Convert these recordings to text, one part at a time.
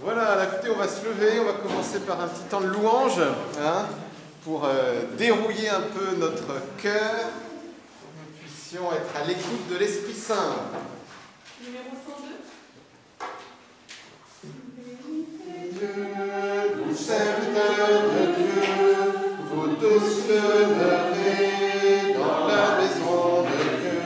Voilà, écoutez, on va se lever, on va commencer par un petit temps de louange, hein, pour dérouiller un peu notre cœur, pour que nous puissions être à l'écoute de l'Esprit Saint. Numéro 102. Dieu, vous serviteurs de Dieu, vous tous demeurez dans la maison de Dieu.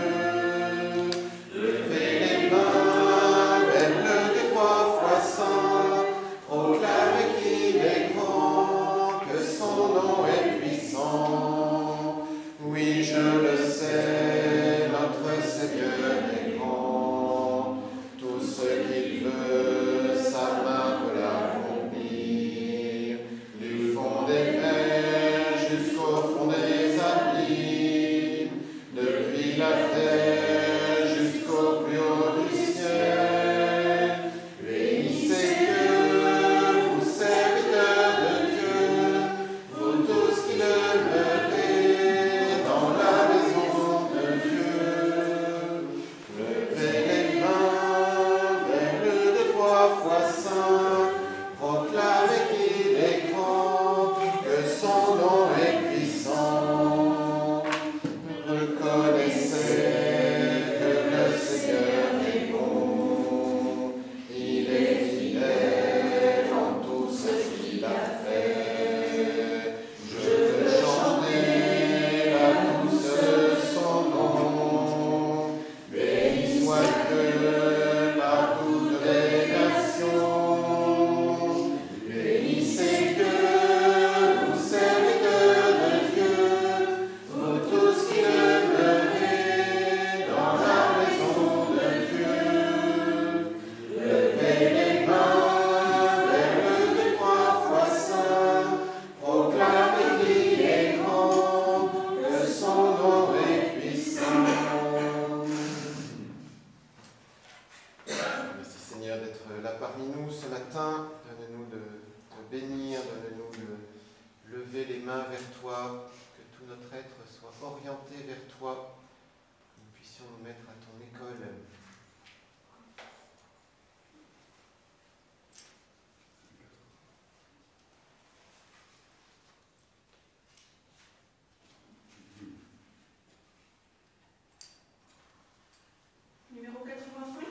Levez les mains vers le des 3 fois saint, proclamez qu'il est grand, que son nom est puissant. Oui, je le sais, notre Seigneur est grand. Tout ce qu'il veut, sa main peut l'accomplir. Du fond des mers jusqu'au fond des abîmes, depuis la terre jusqu'au plus haut du ciel. Bénissez Dieu, vous serviteurs de Dieu, vous tous qui demeurez dans la maison de Dieu. Levez les mains vers le des 3 fois saint, proclamez qu'il est grand, que son nom est puissant. Reconnaissez que le Seigneur est bon, il est fidèle en tout ce qu'il a fait. Je veux chanter la douceur de son nom. Béni soit Dieu par toutes les nations. Bénissez Dieu, vous serviteurs de Dieu, vous tous qui demeurez dans la maison de Dieu. Levez les mains vers le des 3 fois saint, proclamez qu'il est grand, que son nom est puissant. Merci Seigneur d'être là parmi nous ce matin. Donne-nous de te bénir, donne-nous de lever les mains vers toi, que tout notre être soit orienté vers toi, que nous puissions nous mettre à ton école. Numéro 85.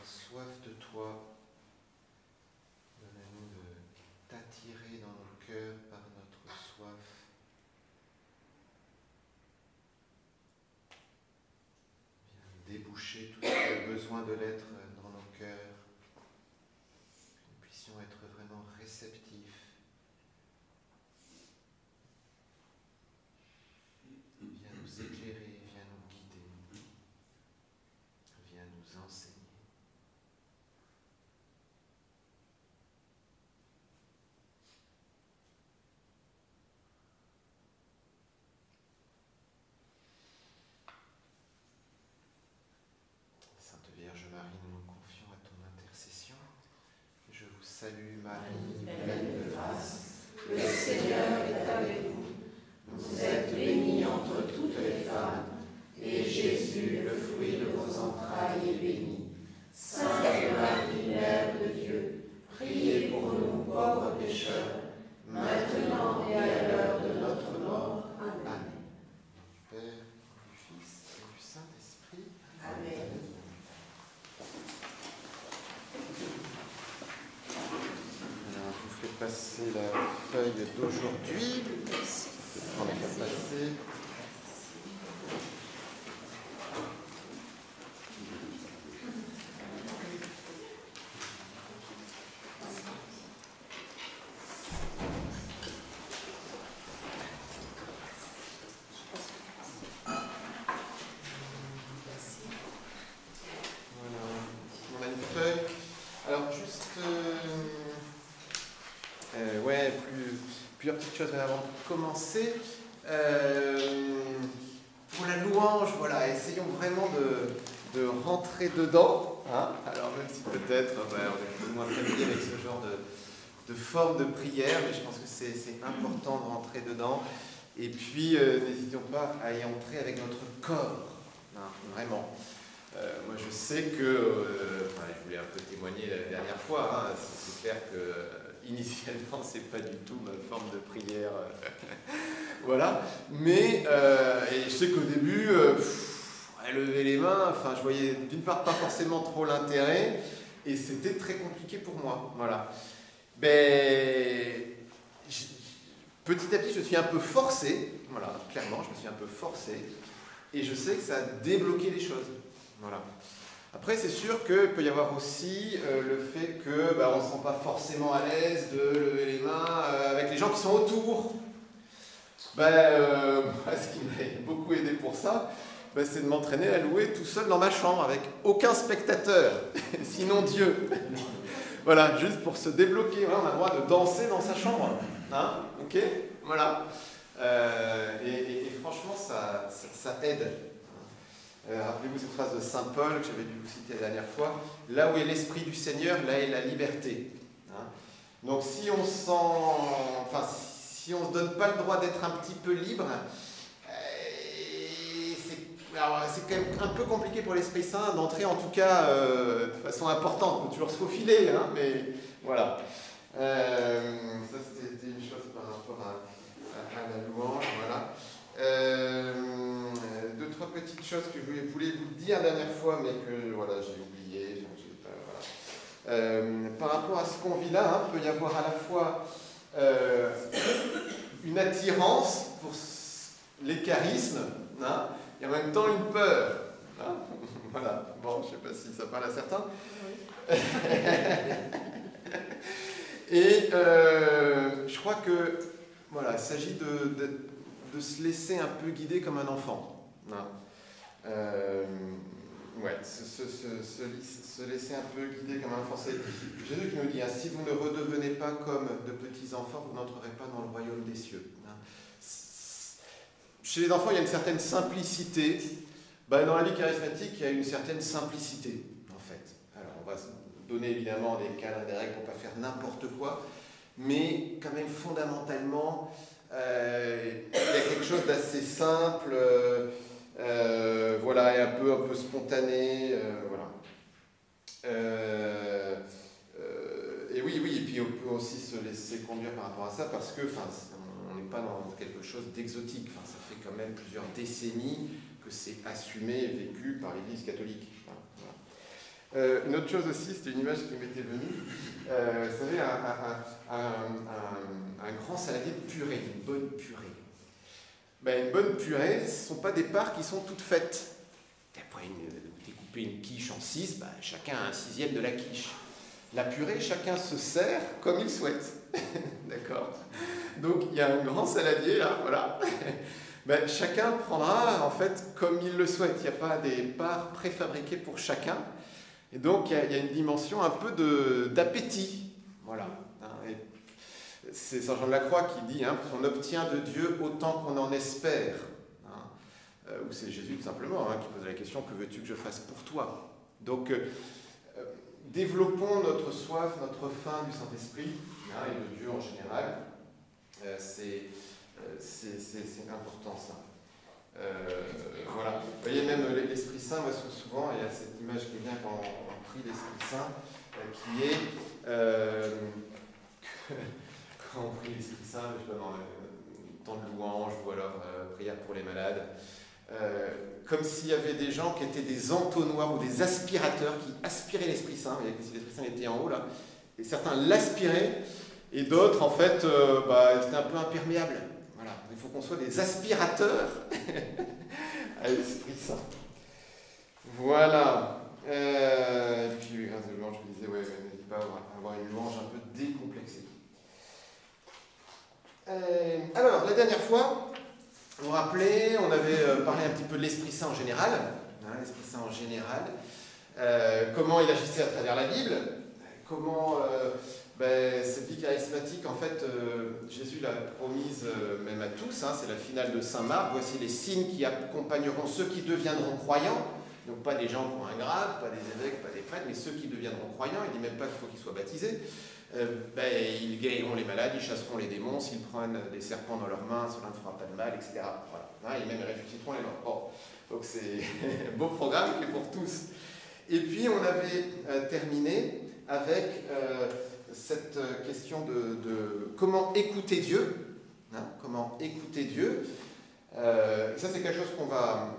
soif de toi. Donne-nous de t'attirer dans nos cœurs par notre soif. Viens déboucher tout ce qui a besoin de l'être dans nos cœurs. Que nous puissions être vraiment réceptifs. Viens nous éclairer, viens nous guider. Viens nous enseigner. Sainte Vierge Marie, nous nous confions à ton intercession. Je vous salue Marie, pleine de grâce. Le Seigneur est avec vous. Vous êtes bénie entre toutes les femmes, et Jésus, le fruit de vos entrailles, est béni. Sainte Marie, Mère de Dieu, priez pour nous pauvres pécheurs, maintenant et à l'heure de notre mort. Amen. Du Père, du Fils et du Saint-Esprit. Amen. Alors, je vous fais passer la feuille d'aujourd'hui. On va faire passer. Voilà, on a une feuille. Alors, juste. Ouais, plusieurs petites choses avant de commencer. Pour la louange, voilà, essayons vraiment de rentrer dedans. Hein. Alors, même si peut-être on est plus ou moins familier avec ce genre de forme de prière, mais je pense que c'est important de rentrer dedans. Et puis, n'hésitons pas à y entrer avec notre corps, hein, vraiment. Moi, je sais que, je voulais un peu témoigner la dernière fois, hein, c'est clair que initialement, c'est pas du tout ma forme de prière, voilà. Mais, et je sais qu'au début, lever les mains, enfin, je voyais d'une part pas forcément trop l'intérêt, et c'était très compliqué pour moi, voilà. Ben, petit à petit, je suis un peu forcé, voilà, clairement, je me suis un peu forcé, et je sais que ça a débloqué les choses. Voilà. Après, c'est sûr qu'il peut y avoir aussi le fait qu'on ne se sent pas forcément à l'aise de lever les mains avec les gens qui sont autour. Moi, ce qui m'a beaucoup aidé pour ça, c'est de m'entraîner à louer tout seul dans ma chambre, avec aucun spectateur, sinon Dieu. Voilà, juste pour se débloquer. Voilà, on a le droit de danser dans sa chambre. Hein, ok. Voilà. Et franchement, ça aide. Rappelez-vous cette phrase de Saint Paul que j'avais dû vous citer la dernière fois. Là où est l'Esprit du Seigneur, là est la liberté. Hein. Donc si on si on ne se donne pas le droit d'être un petit peu libre, c'est quand même un peu compliqué pour l'Esprit Saint d'entrer, en tout cas de façon importante. On peut toujours se faufiler, hein, mais voilà. Ça c'était une chose par rapport à la louange, voilà. Deux, trois petites choses que je voulais vous dire la dernière fois, mais que voilà, j'ai oublié. Voilà. Par rapport à ce qu'on vit là, il peut y avoir à la fois une attirance pour les charismes, hein, et en même temps une peur. Hein. Voilà, bon, je ne sais pas si ça parle à certains. Et je crois que voilà, il s'agit de se laisser un peu guider comme un enfant. Hein. Se laisser un peu guider comme un enfant. C'est Jésus qui nous dit, hein, si vous ne redevenez pas comme de petits enfants, vous n'entrerez pas dans le royaume des cieux. Hein. Chez les enfants, il y a une certaine simplicité. Dans la vie charismatique, il y a une certaine simplicité, en fait. Alors, on va se donner évidemment des cadres et des règles pour ne pas faire n'importe quoi, mais quand même fondamentalement, il y a quelque chose d'assez simple, voilà, et un peu spontané, voilà. Et oui, et puis on peut aussi se laisser conduire par rapport à ça, parce que, on n'est pas dans quelque chose d'exotique. Ça fait quand même plusieurs décennies que c'est assumé et vécu par l'Église catholique. Une autre chose aussi, c'était une image qui m'était venue. Vous savez, un grand saladier de purée, une bonne purée. Ben, une bonne purée, ce ne sont pas des parts qui sont toutes faites. Après découper une quiche en 6, ben, chacun a un 6e de la quiche. La purée, chacun se sert comme il souhaite. D'accord? Donc, il y a un grand saladier, là, voilà. Ben, chacun prendra, en fait, comme il le souhaite. Il n'y a pas des parts préfabriquées pour chacun. Et donc, il y a une dimension un peu d'appétit. Voilà. C'est Saint Jean de la Croix qui dit on obtient de Dieu autant qu'on en espère. Ou c'est Jésus, tout simplement, qui pose la question que veux-tu que je fasse pour toi? Donc, développons notre soif, notre faim du Saint-Esprit, et de Dieu en général. C'est important, ça. Voilà. Vous voyez, même l'Esprit Saint, parce que souvent, il y a cette image qui vient quand on prie l'Esprit Saint, qui est quand on prie l'Esprit Saint, je sais pas, dans le temps de louange ou alors prière pour les malades, comme s'il y avait des gens qui étaient des entonnoirs ou des aspirateurs qui aspiraient l'Esprit Saint. Vous voyez, si l'Esprit Saint était en haut là, et certains l'aspiraient, et d'autres en fait, étaient un peu imperméables. Voilà, il faut qu'on soit des aspirateurs à l'Esprit Saint. Voilà. Et puis, grâce à louange, je me disais, n'hésitez pas à avoir une louange un peu décomplexée. Alors, la dernière fois, vous vous rappelez, on avait parlé un petit peu de l'Esprit Saint en général. L'Esprit Saint en général. Comment il agissait à travers la Bible. Comment cette vie charismatique, en fait, Jésus l'a promise même à tous. C'est la finale de Saint Marc. Voici les signes qui accompagneront ceux qui deviendront croyants. Donc pas des gens qui ont un grade, pas des évêques, pas des prêtres, mais ceux qui deviendront croyants. Il ne dit même pas qu'il faut qu'ils soient baptisés. Ils guériront les malades, ils chasseront les démons, s'ils prennent des serpents dans leurs mains, cela ne fera pas de mal, etc. Voilà. Et même ressusciteront les morts. Bon. Donc c'est un beau programme qui est pour tous. Et puis on avait terminé avec cette question de comment écouter Dieu. Comment écouter Dieu. Ça c'est quelque chose qu'on va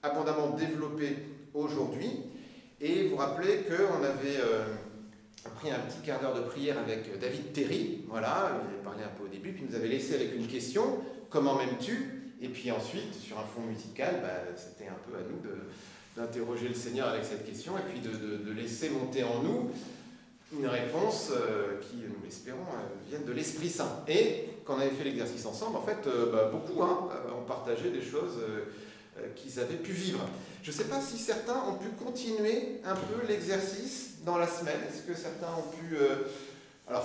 abondamment développer aujourd'hui. Et vous vous rappelez qu'on avait pris un petit quart d'heure de prière avec David Terry, voilà, il avait parlé un peu au début, puis il nous avait laissé avec une question, comment m'aimes-tu? Et puis ensuite, sur un fond musical, c'était un peu à nous d'interroger le Seigneur avec cette question, et puis de laisser monter en nous une réponse qui, nous l'espérons, vienne de l'Esprit Saint. Et quand on avait fait l'exercice ensemble, en fait, beaucoup ont partagé des choses qu'ils avaient pu vivre. Je ne sais pas si certains ont pu continuer un peu l'exercice dans la semaine. Est-ce que certains ont pu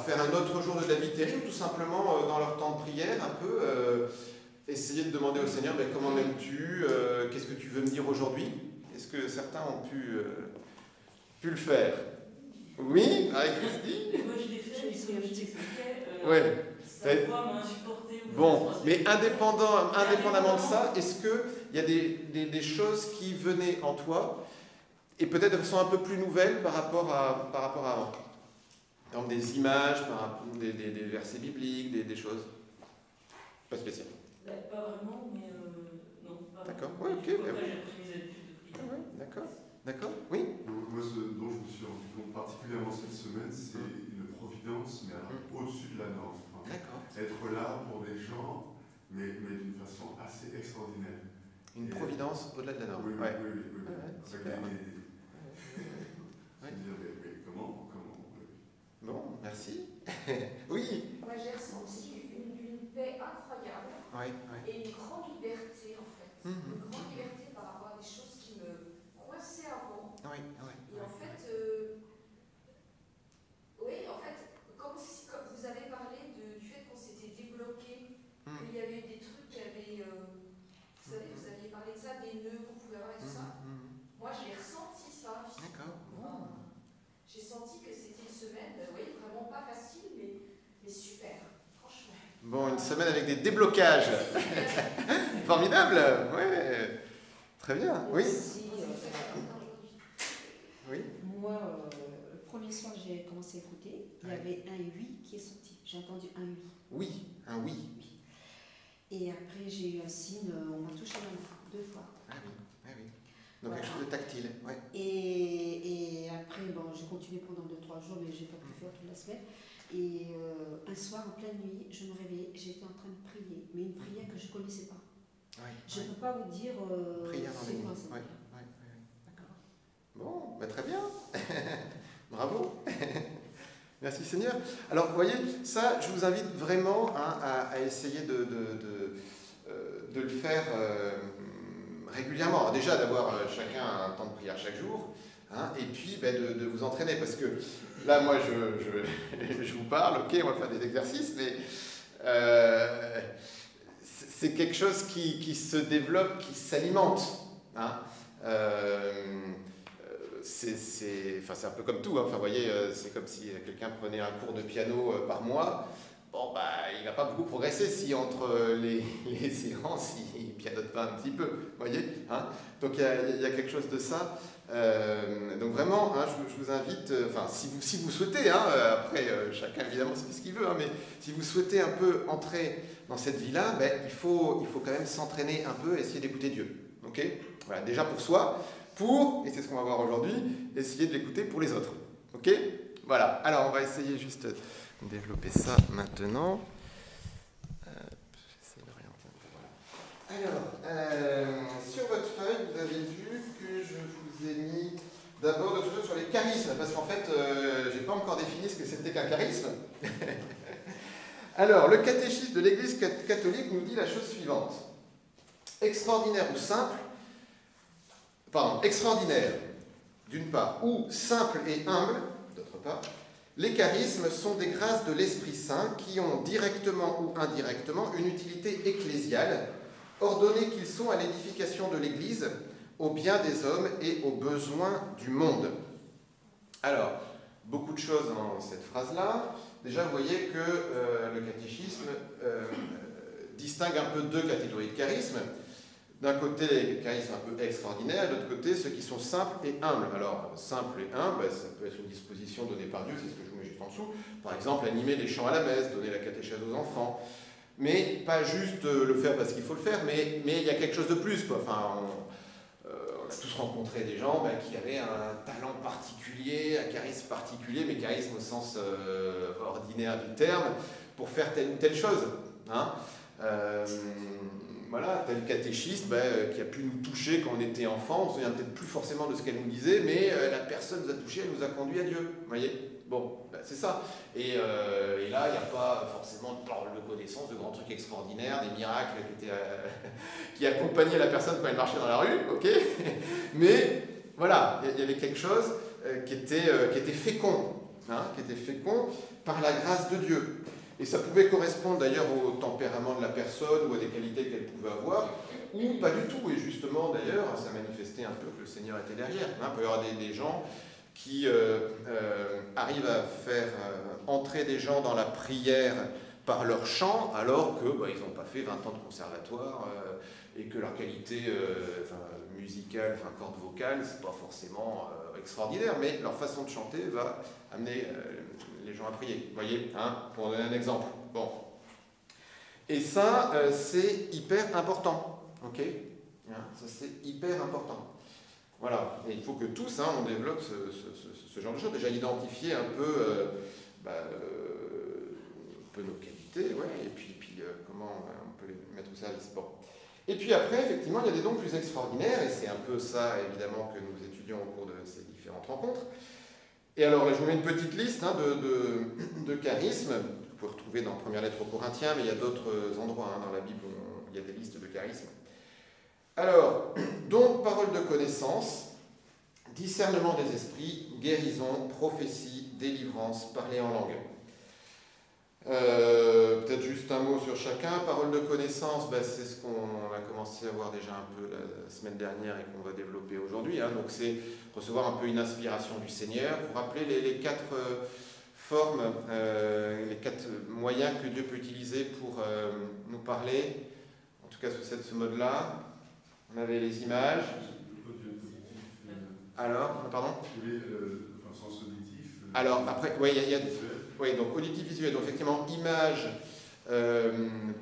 faire un autre jour de David Terry ou tout simplement dans leur temps de prière un peu essayer de demander au Seigneur comment m'aimes-tu, qu'est-ce que tu veux me dire aujourd'hui? Est-ce que certains ont pu le faire? Oui, avec Christy? Moi je l'ai fait, je t'expliquais. Ouais. Sa voix m'a insupporté. Bon, mais indépendamment de ça, est-ce qu'il y a des choses qui venaient en toi et peut-être de façon un peu plus nouvelle par rapport à avant? Par exemple, des images, des versets bibliques, des choses pas spéciales. Pas vraiment, mais non, pas vraiment. D'accord, oui, ok. Après, j'ai appris mes habitudes de prière. Ouais, d'accord, oui. Moi, ce dont je me suis rendu compte particulièrement cette semaine, c'est une providence, mais alors au-dessus de la norme. D'accord. Être là pour des gens, mais d'une façon assez extraordinaire. Une providence au-delà de la norme. Oui. Ouais, Avec comment Bon, merci. Oui. Moi, j'ai ressenti une paix incroyable et une grande liberté, en fait. Une grande liberté par rapport à des choses qui me coinçaient avant. Et en fait, comme vous avez parlé du fait qu'on s'était débloqué, qu'il y avait des trucs qui avaient... vous savez, vous aviez parlé de ça, des nœuds qu'on pouvait avoir et tout ça. Moi, j'ai ressenti ça. D'accord. J'ai senti que c'était une semaine, vraiment pas facile, mais super, franchement. Bon, une semaine avec des déblocages. Formidable. Ouais. Très bien. Oui. Oui. Moi, le premier son que j'ai commencé à écouter, il y avait un oui qui est sorti. J'ai entendu un oui. Oui, un oui. Et après, j'ai eu un signe, on m'a touché la main 2 fois. Ah oui. Donc quelque chose de tactile. Ouais. Et jour, mais j'ai pas pu faire toute la semaine. Et un soir, en pleine nuit, je me réveillais, j'étais en train de prier, mais une prière que je ne connaissais pas. Ouais, Je ne peux pas vous dire prière dans c'est les quoi nuits. ça. Ouais, d'accord. Bon, bah, très bien. Bravo. Merci Seigneur. Alors, vous voyez, ça, je vous invite vraiment à essayer de le faire régulièrement. Alors, déjà, d'avoir chacun un temps de prière chaque jour, hein, et puis de vous entraîner. Parce que là, moi, je vous parle, ok, on va faire des exercices, mais c'est quelque chose qui se développe, qui s'alimente. Hein. C'est un peu comme tout, hein. Enfin, vous voyez, c'est comme si quelqu'un prenait un cours de piano par mois. Bon, bah, il ne va pas beaucoup progresser si entre les séances, il ne pianote pas un petit peu, vous voyez, hein. Donc il y a quelque chose de ça. Donc vraiment, hein, je vous invite, si vous souhaitez, hein, après chacun évidemment c'est ce qu'il veut, hein, mais si vous souhaitez un peu entrer dans cette vie-là, il faut quand même s'entraîner un peu et essayer d'écouter Dieu. Ok ? Voilà, déjà pour soi, et c'est ce qu'on va voir aujourd'hui, essayer de l'écouter pour les autres. Ok ? Voilà, alors on va essayer juste de développer ça maintenant. J'essaie d'orienter. Alors, sur votre feuille, vous avez vu que je vous ai mis d'abord d'autres choses sur les charismes, parce qu'en fait, je n'ai pas encore défini ce que c'était qu'un charisme. Alors, le catéchisme de l'Église catholique nous dit la chose suivante. Extraordinaire d'une part, ou simple et humble, d'autre part, les charismes sont des grâces de l'Esprit Saint qui ont directement ou indirectement une utilité ecclésiale, ordonnés qu'ils sont à l'édification de l'Église, au bien des hommes et aux besoins du monde. Alors, beaucoup de choses dans cette phrase-là. Déjà, vous voyez que le catéchisme distingue un peu deux catégories de charismes. D'un côté, les charismes un peu extraordinaires, et de l'autre côté, ceux qui sont simples et humbles. Alors, simple et humble, ça peut être une disposition donnée par Dieu, c'est ce que je vous mets juste en dessous. Par exemple, animer les chants à la messe, donner la catéchèse aux enfants. Mais pas juste le faire parce qu'il faut le faire, mais il y a quelque chose de plus, quoi. Enfin, on a tous rencontré des gens qui avaient un talent particulier, un charisme particulier, mais charisme au sens ordinaire du terme, pour faire telle ou telle chose. Hein. Voilà, tel catéchiste qui a pu nous toucher quand on était enfant, on ne se souvient peut-être plus forcément de ce qu'elle nous disait, mais la personne nous a touchés, elle nous a conduit à Dieu. Vous voyez ? Bon, c'est ça. Et là, il n'y a pas forcément de parole de connaissance, de grands trucs extraordinaires, des miracles qui accompagnaient la personne quand elle marchait dans la rue, ok ? Mais voilà, il y avait quelque chose qui était fécond, hein, qui était fécond par la grâce de Dieu. Et ça pouvait correspondre d'ailleurs au tempérament de la personne ou à des qualités qu'elle pouvait avoir, ou pas du tout. Et justement, d'ailleurs, ça manifestait un peu que le Seigneur était derrière. Il peut y avoir des gens qui arrivent à faire entrer des gens dans la prière par leur chant, alors qu'ils n'ont pas fait 20 ans de conservatoire et que leur qualité musicale, corde vocale, c'est pas forcément extraordinaire, mais leur façon de chanter va amener les gens à prier, vous voyez, hein, pour donner un exemple. Bon. Et ça, c'est hyper important, ok, hein, ça c'est hyper important. Voilà, et il faut que tous, on développe ce genre de choses, déjà identifier un peu, nos qualités, ouais, et puis comment on peut les mettre au service. Bon. Et puis après, effectivement, il y a des dons plus extraordinaires, et c'est un peu ça, évidemment, que nous étudions au cours de ces différentes rencontres. Et alors, là, je vous mets une petite liste de charismes, que vous pouvez retrouver dans la première lettre aux Corinthiens, mais il y a d'autres endroits dans la Bible où il y a des listes de charismes. Alors, don, parole de connaissance, discernement des esprits, guérison, prophétie, délivrance, parler en langue. Peut-être juste un mot sur chacun. Parole de connaissance, c'est ce qu'on a commencé à voir déjà un peu la semaine dernière et qu'on va développer aujourd'hui. Hein. Donc c'est recevoir un peu une inspiration du Seigneur. Vous rappelez les 4 formes, les 4 moyens que Dieu peut utiliser pour nous parler, en tout cas sous ce mode-là. On avait les images. Alors, pardon ? Sens auditif. Alors, après, oui, il y a oui, donc auditif, visuel. Donc, effectivement, image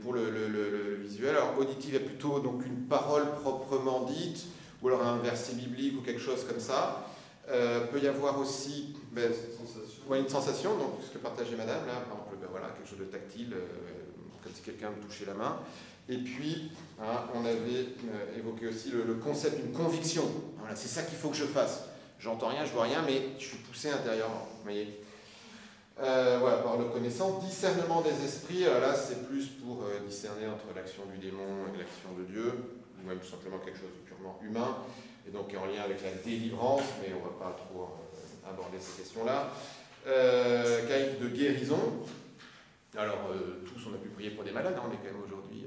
pour le visuel. Alors, auditif est plutôt donc, une parole proprement dite, ou alors un verset biblique ou quelque chose comme ça. Peut y y avoir aussi Sensation. une sensation, donc ce que partageait Madame, là, par exemple, voilà, quelque chose de tactile, comme si quelqu'un me touchait la main. Et puis, on avait évoqué aussi le concept d'une conviction. Voilà, c'est ça qu'il faut que je fasse. J'entends rien, je vois rien, mais je suis poussé intérieurement. Vous voyez, voilà, par le connaissance, discernement des esprits. Là, c'est plus pour discerner entre l'action du démon et l'action de Dieu, ou même tout simplement quelque chose de purement humain, et donc en lien avec la délivrance, mais on ne va pas trop aborder ces questions-là. Caïphe de guérison. Alors, tous, on a pu prier pour des malades, on est quand même aujourd'hui,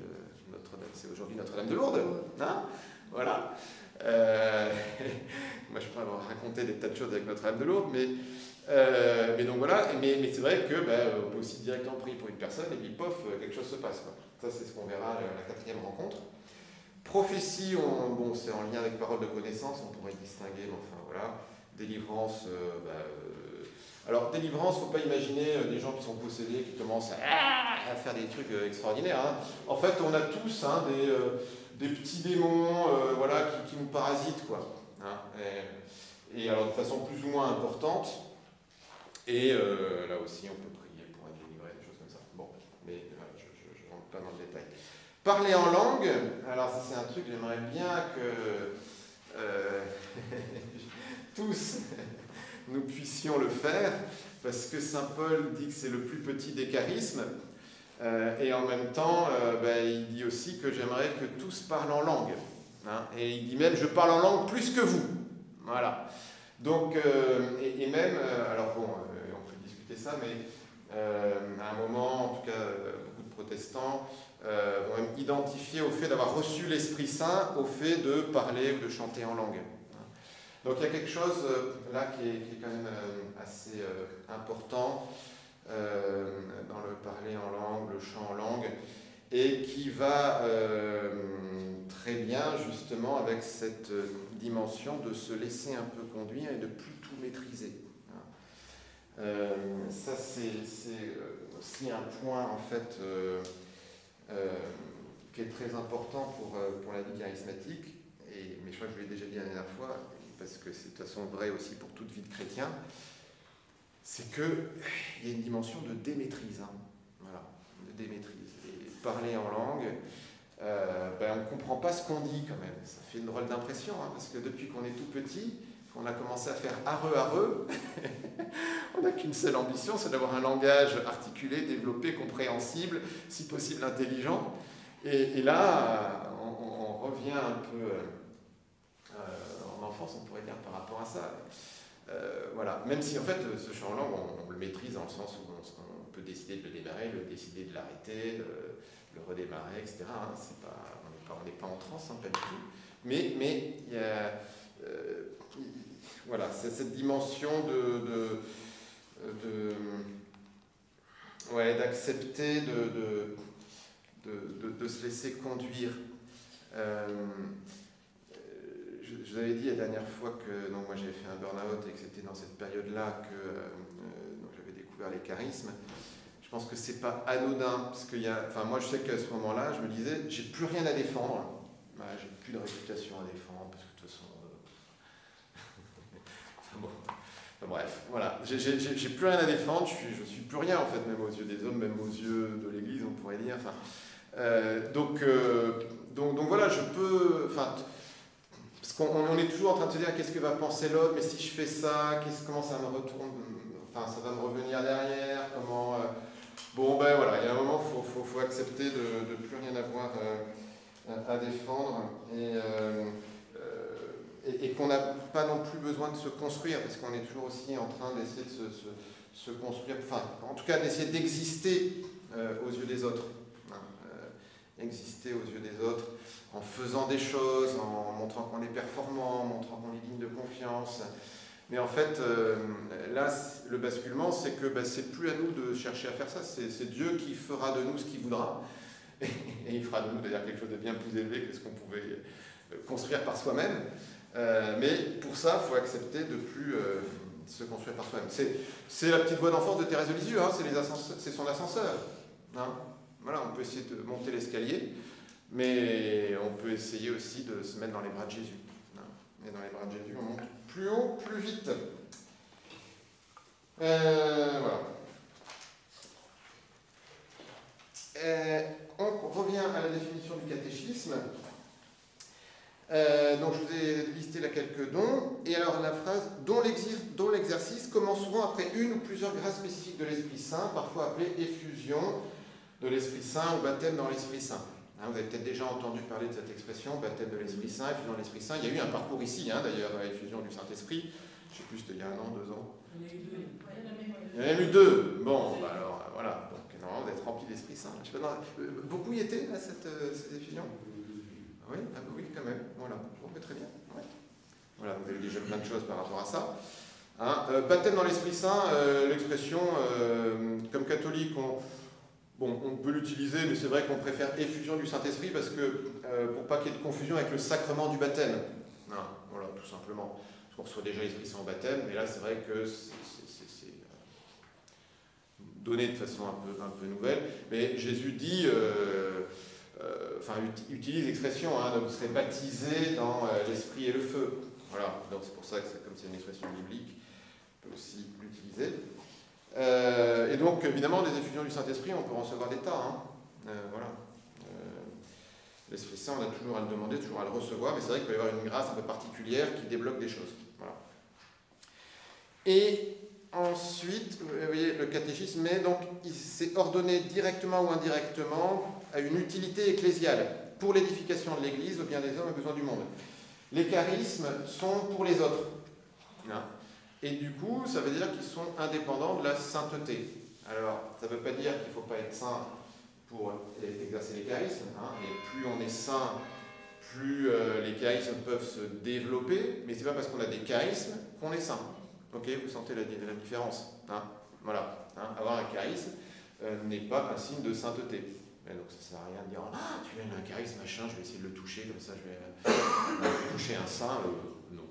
c'est aujourd'hui Notre-Dame de Lourdes, hein, voilà. Moi, je peux avoir raconté des tas de choses avec Notre-Dame de Lourdes, mais donc voilà, mais c'est vrai que on peut aussi directement prier pour une personne, et puis pof, quelque chose se passe, quoi. Ça, c'est ce qu'on verra à la 4e rencontre. Prophétie, bon, c'est en lien avec parole de connaissance, on pourrait distinguer, mais enfin voilà. Délivrance, alors délivrance, il ne faut pas imaginer des gens qui sont possédés, qui commencent à faire des trucs extraordinaires. Hein. En fait, on a tous des petits démons voilà, qui nous parasitent, quoi. Hein. Et alors de façon plus ou moins importante. Et là aussi, on peut prier pour être délivré, des choses comme ça. Bon, mais je ne rentre pas dans le détail. Parler en langue, alors ça c'est un truc que j'aimerais bien que tous nous puissions le faire, parce que saint Paul dit que c'est le plus petit des charismes, et en même temps, il dit aussi que j'aimerais que tous parlent en langue. Hein, et il dit même, je parle en langue plus que vous. Voilà. Donc, et même, alors bon, on peut discuter ça, mais à un moment, en tout cas, beaucoup de protestants vont même identifier au fait d'avoir reçu l'Esprit Saint au fait de parler ou de chanter en langue. Donc il y a quelque chose là qui est quand même assez important dans le parler en langue, le chant en langue, et qui va très bien justement avec cette dimension de se laisser un peu conduire et de plus tout maîtriser. Ça c'est aussi un point en fait qui est très important pour la vie charismatique, mais je crois que je l'ai déjà dit la dernière fois, parce que c'est de toute façon vrai aussi pour toute vie de chrétien, c'est qu'il y a une dimension de démaîtrise. Hein. Voilà, de démaîtrise. Et parler en langue, on ne comprend pas ce qu'on dit quand même. Ça fait une drôle d'impression, hein, parce que depuis qu'on est tout petit, qu'on a commencé à faire areux, on n'a qu'une seule ambition, c'est d'avoir un langage articulé, développé, compréhensible, si possible intelligent. Et là, on revient un peu en enfance, on pourrait dire, par rapport à ça. Voilà. Même si en fait, ce chant en langue, on le maîtrise dans le sens où on peut décider de le démarrer, décider de l'arrêter, le redémarrer, etc. Hein. On n'est pas en transe, hein, pas du tout. Mais il y a... voilà, c'est cette dimension d'accepter de se laisser conduire. Je vous avais dit la dernière fois que moi j'avais fait un burn-out et que c'était dans cette période-là que j'avais découvert les charismes. Je pense que c'est pas anodin, parce qu'il y a, moi je sais qu'à ce moment-là, je me disais, j'ai plus rien à défendre, j'ai plus de réputation à défendre, parce que de toute façon, bref, voilà, j'ai plus rien à défendre, je suis plus rien en fait, même aux yeux des hommes, même aux yeux de l'Église, on pourrait dire. Donc voilà, je peux, parce qu'on est toujours en train de se dire qu'est-ce que va penser l'autre, mais si je fais ça, comment ça me retourne, ça va me revenir derrière, comment. Voilà, il y a un moment, il faut accepter de ne plus rien avoir à défendre et qu'on n'a pas non plus besoin de se construire, parce qu'on est toujours aussi en train d'essayer de se construire, en tout cas d'essayer d'exister aux yeux des autres. Exister aux yeux des autres en faisant des choses, en montrant qu'on est performant, en montrant qu'on est digne de confiance. Mais en fait, là, le basculement, c'est que c'est plus à nous de chercher à faire ça, c'est Dieu qui fera de nous ce qu'il voudra, et il fera de nous d'ailleurs quelque chose de bien plus élevé que ce qu'on pouvait construire par soi-même. Mais pour ça, il faut accepter de ne plus se construire par soi-même. C'est la petite voix d'enfance de Thérèse de Lisieux, hein, c'est son ascenseur. Hein. Voilà, on peut essayer de monter l'escalier, mais on peut essayer aussi de se mettre dans les bras de Jésus. Hein. Et dans les bras de Jésus, on monte plus haut, plus vite. Voilà. On revient à la définition du catéchisme. Donc je vous ai listé là quelques dons. Et alors la phrase « dont l'exercice commence souvent après une ou plusieurs grâces spécifiques de l'Esprit Saint, parfois appelée effusion de l'Esprit Saint ou baptême dans l'Esprit Saint ». Vous avez peut-être déjà entendu parler de cette expression, baptême de l'Esprit Saint, effusion de l'Esprit Saint. Il y a eu un parcours ici, d'ailleurs, effusion du Saint-Esprit. Je ne sais plus, c'était il y a 1 an, 2 ans. Il y en a eu 2. Il y en a eu 2. Bon, bah alors, voilà. Donc, non, vous êtes remplis d'Esprit Saint. Je sais pas, beaucoup y étaient, à cette effusion? Oui, oui, quand même. Voilà. Bon, très bien. Ouais. Voilà, vous avez déjà plein de choses par rapport à ça. Baptême dans l'Esprit Saint, l'expression, comme catholique, on peut l'utiliser, mais c'est vrai qu'on préfère effusion du Saint-Esprit parce que, pour pas qu'il y ait de confusion avec le sacrement du baptême. Voilà, tout simplement. Parce qu'on reçoit déjà l'Esprit Saint au baptême, mais là, c'est vrai que c'est donné de façon un peu nouvelle. Mais Jésus dit, utilise l'expression, vous serez baptisés dans l'Esprit et le feu. Voilà, donc c'est pour ça que comme c'est une expression biblique, on peut aussi l'utiliser. Et donc, évidemment, des effusions du Saint-Esprit, on peut en recevoir des tas. Voilà. L'Esprit Saint, on a toujours à le demander, toujours à le recevoir, mais c'est vrai qu'il peut y avoir une grâce un peu particulière qui débloque des choses. Voilà. Et ensuite, vous voyez, le catéchisme, mais donc, il s'est ordonné directement ou indirectement à une utilité ecclésiale pour l'édification de l'Église, au bien des hommes et aux besoins du monde. Les charismes sont pour les autres. Et du coup, ça veut dire qu'ils sont indépendants de la sainteté. Alors, ça ne veut pas dire qu'il ne faut pas être saint pour exercer les charismes. Et plus on est saint, plus les charismes peuvent se développer. Mais ce n'est pas parce qu'on a des charismes qu'on est saint. Ok, vous sentez la différence. Voilà. Avoir un charisme n'est pas un signe de sainteté. Et donc ça ne sert à rien de dire « Ah, tu as un charisme, machin, je vais essayer de le toucher, comme ça je vais toucher un saint. » Non.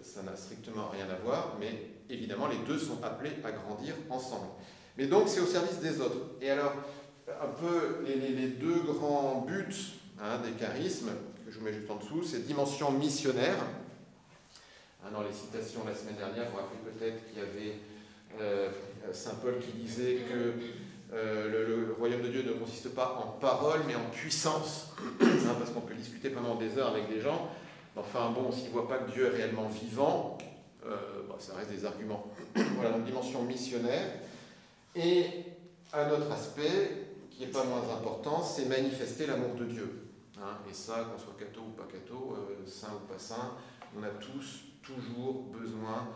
Ça n'a strictement rien à voir, mais évidemment les deux sont appelés à grandir ensemble. Mais donc c'est au service des autres. Et alors, un peu les deux grands buts des charismes, que je vous mets juste en dessous, c'est dimension missionnaire. Dans les citations la semaine dernière, vous vous rappelez peut-être qu'il y avait Saint Paul qui disait que le royaume de Dieu ne consiste pas en parole, mais en puissance. Parce qu'on peut discuter pendant des heures avec des gens. Enfin bon, s'ils ne voient pas que Dieu est réellement vivant, ça reste des arguments. Voilà, donc dimension missionnaire. Et un autre aspect, qui n'est pas moins important, c'est manifester l'amour de Dieu. Et ça, qu'on soit catho ou pas catho, saint ou pas saint, on a tous toujours besoin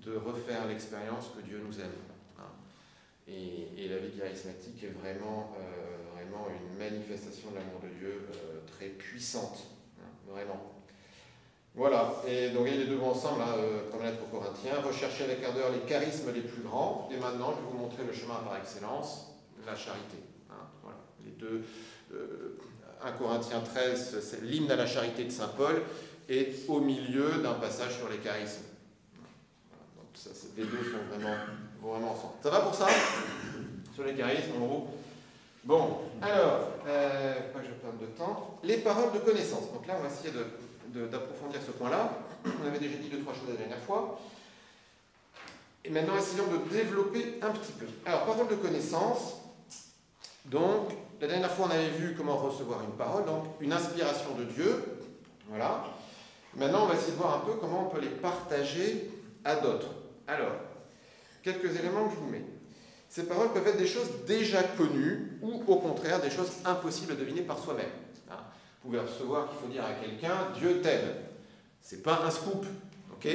de refaire l'expérience que Dieu nous aime. Et la vie charismatique est vraiment une manifestation de l'amour de Dieu très puissante. Vraiment. Voilà, et donc les deux vont ensemble, comme lettre aux Corinthiens, recherchez avec ardeur les charismes les plus grands, et maintenant je vais vous montrer le chemin par excellence, la charité. Voilà, les deux, 1 Corinthiens 13, c'est l'hymne à la charité de Saint Paul, et au milieu d'un passage sur les charismes. Voilà, donc les deux vont vraiment ensemble. Ça va pour ça? Sur les charismes, en gros. Bon, alors, pas que je perde de temps, les paroles de connaissance. Donc là, on va essayer d'approfondir ce point-là. On avait déjà dit 2-3 choses la dernière fois. Et maintenant, essayons de développer un petit peu. Alors, parole de connaissance. Donc, la dernière fois, on avait vu comment recevoir une parole, donc une inspiration de Dieu. Voilà. Maintenant, on va essayer de voir un peu comment on peut les partager à d'autres. Alors, quelques éléments que je vous mets. Ces paroles peuvent être des choses déjà connues ou, au contraire, des choses impossibles à deviner par soi-même. Vous pouvez recevoir qu'il faut dire à quelqu'un « Dieu t'aime ». Ce n'est pas un scoop, ok?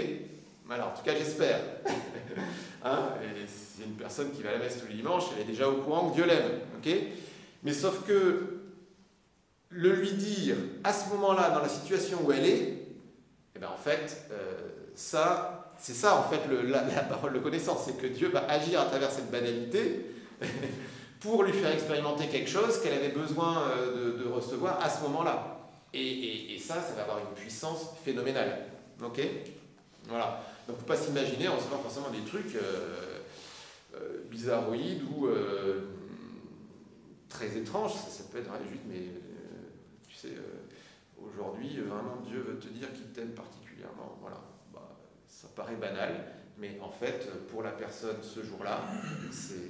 Alors, en tout cas, j'espère. Et c'est une personne qui va à la messe tous les dimanches, elle est déjà au courant que Dieu l'aime, ok? Mais sauf que le lui dire à ce moment-là, dans la situation où elle est, eh bien, en fait, c'est ça, en fait, la parole de connaissance, c'est que Dieu va agir à travers cette banalité pour lui faire expérimenter quelque chose qu'elle avait besoin de recevoir à ce moment-là. Et ça va avoir une puissance phénoménale. Ok? Voilà. Donc, il ne faut pas s'imaginer en recevant forcément des trucs bizarroïdes ou très étranges. Ça peut être juste, mais tu sais, aujourd'hui, vraiment, Dieu veut te dire qu'il t'aime particulièrement. Voilà. Ça paraît banal, Mais en fait, pour la personne ce jour-là, c'est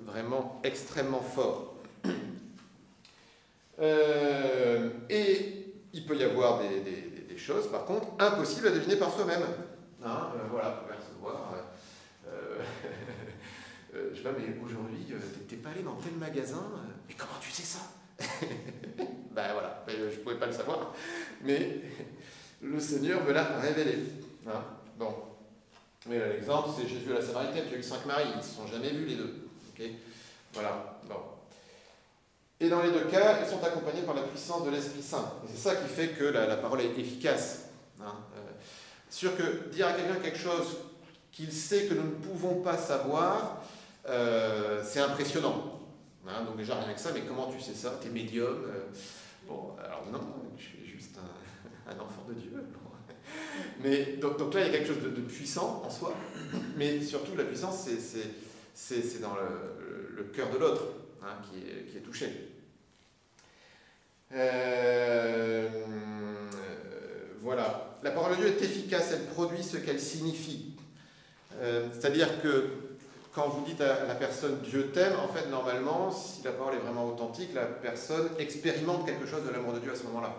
vraiment extrêmement fort. Et il peut y avoir des choses, par contre, impossibles à deviner par soi-même. Hein, voilà, pour percevoir. Je sais pas, mais aujourd'hui, t'es pas allé dans tel magasin, mais comment tu sais ça? Ben voilà, je pouvais pas le savoir, mais le Seigneur me l'a révélé. Hein, bon. Mais l'exemple, c'est Jésus et la Samaritaine, tu as eu 5 maris, ils ne se sont jamais vus les deux. Okay, voilà. Bon. Et dans les deux cas, ils sont accompagnés par la puissance de l'Esprit Saint. Et c'est ça qui fait que la parole est efficace. Hein. Sûr que dire à quelqu'un quelque chose qu'il sait que nous ne pouvons pas savoir, c'est impressionnant. Hein, donc déjà, rien que ça, mais comment tu sais ça? T'es médium? Bon, alors non, je suis juste un enfant de Dieu. Mais donc là, il y a quelque chose de puissant en soi, mais surtout la puissance, c'est dans le cœur de l'autre, hein, qui est touché. Voilà. La parole de Dieu est efficace, elle produit ce qu'elle signifie. C'est-à-dire que quand vous dites à la personne « Dieu t'aime », en fait, normalement, si la parole est vraiment authentique, la personne expérimente quelque chose de l'amour de Dieu à ce moment-là.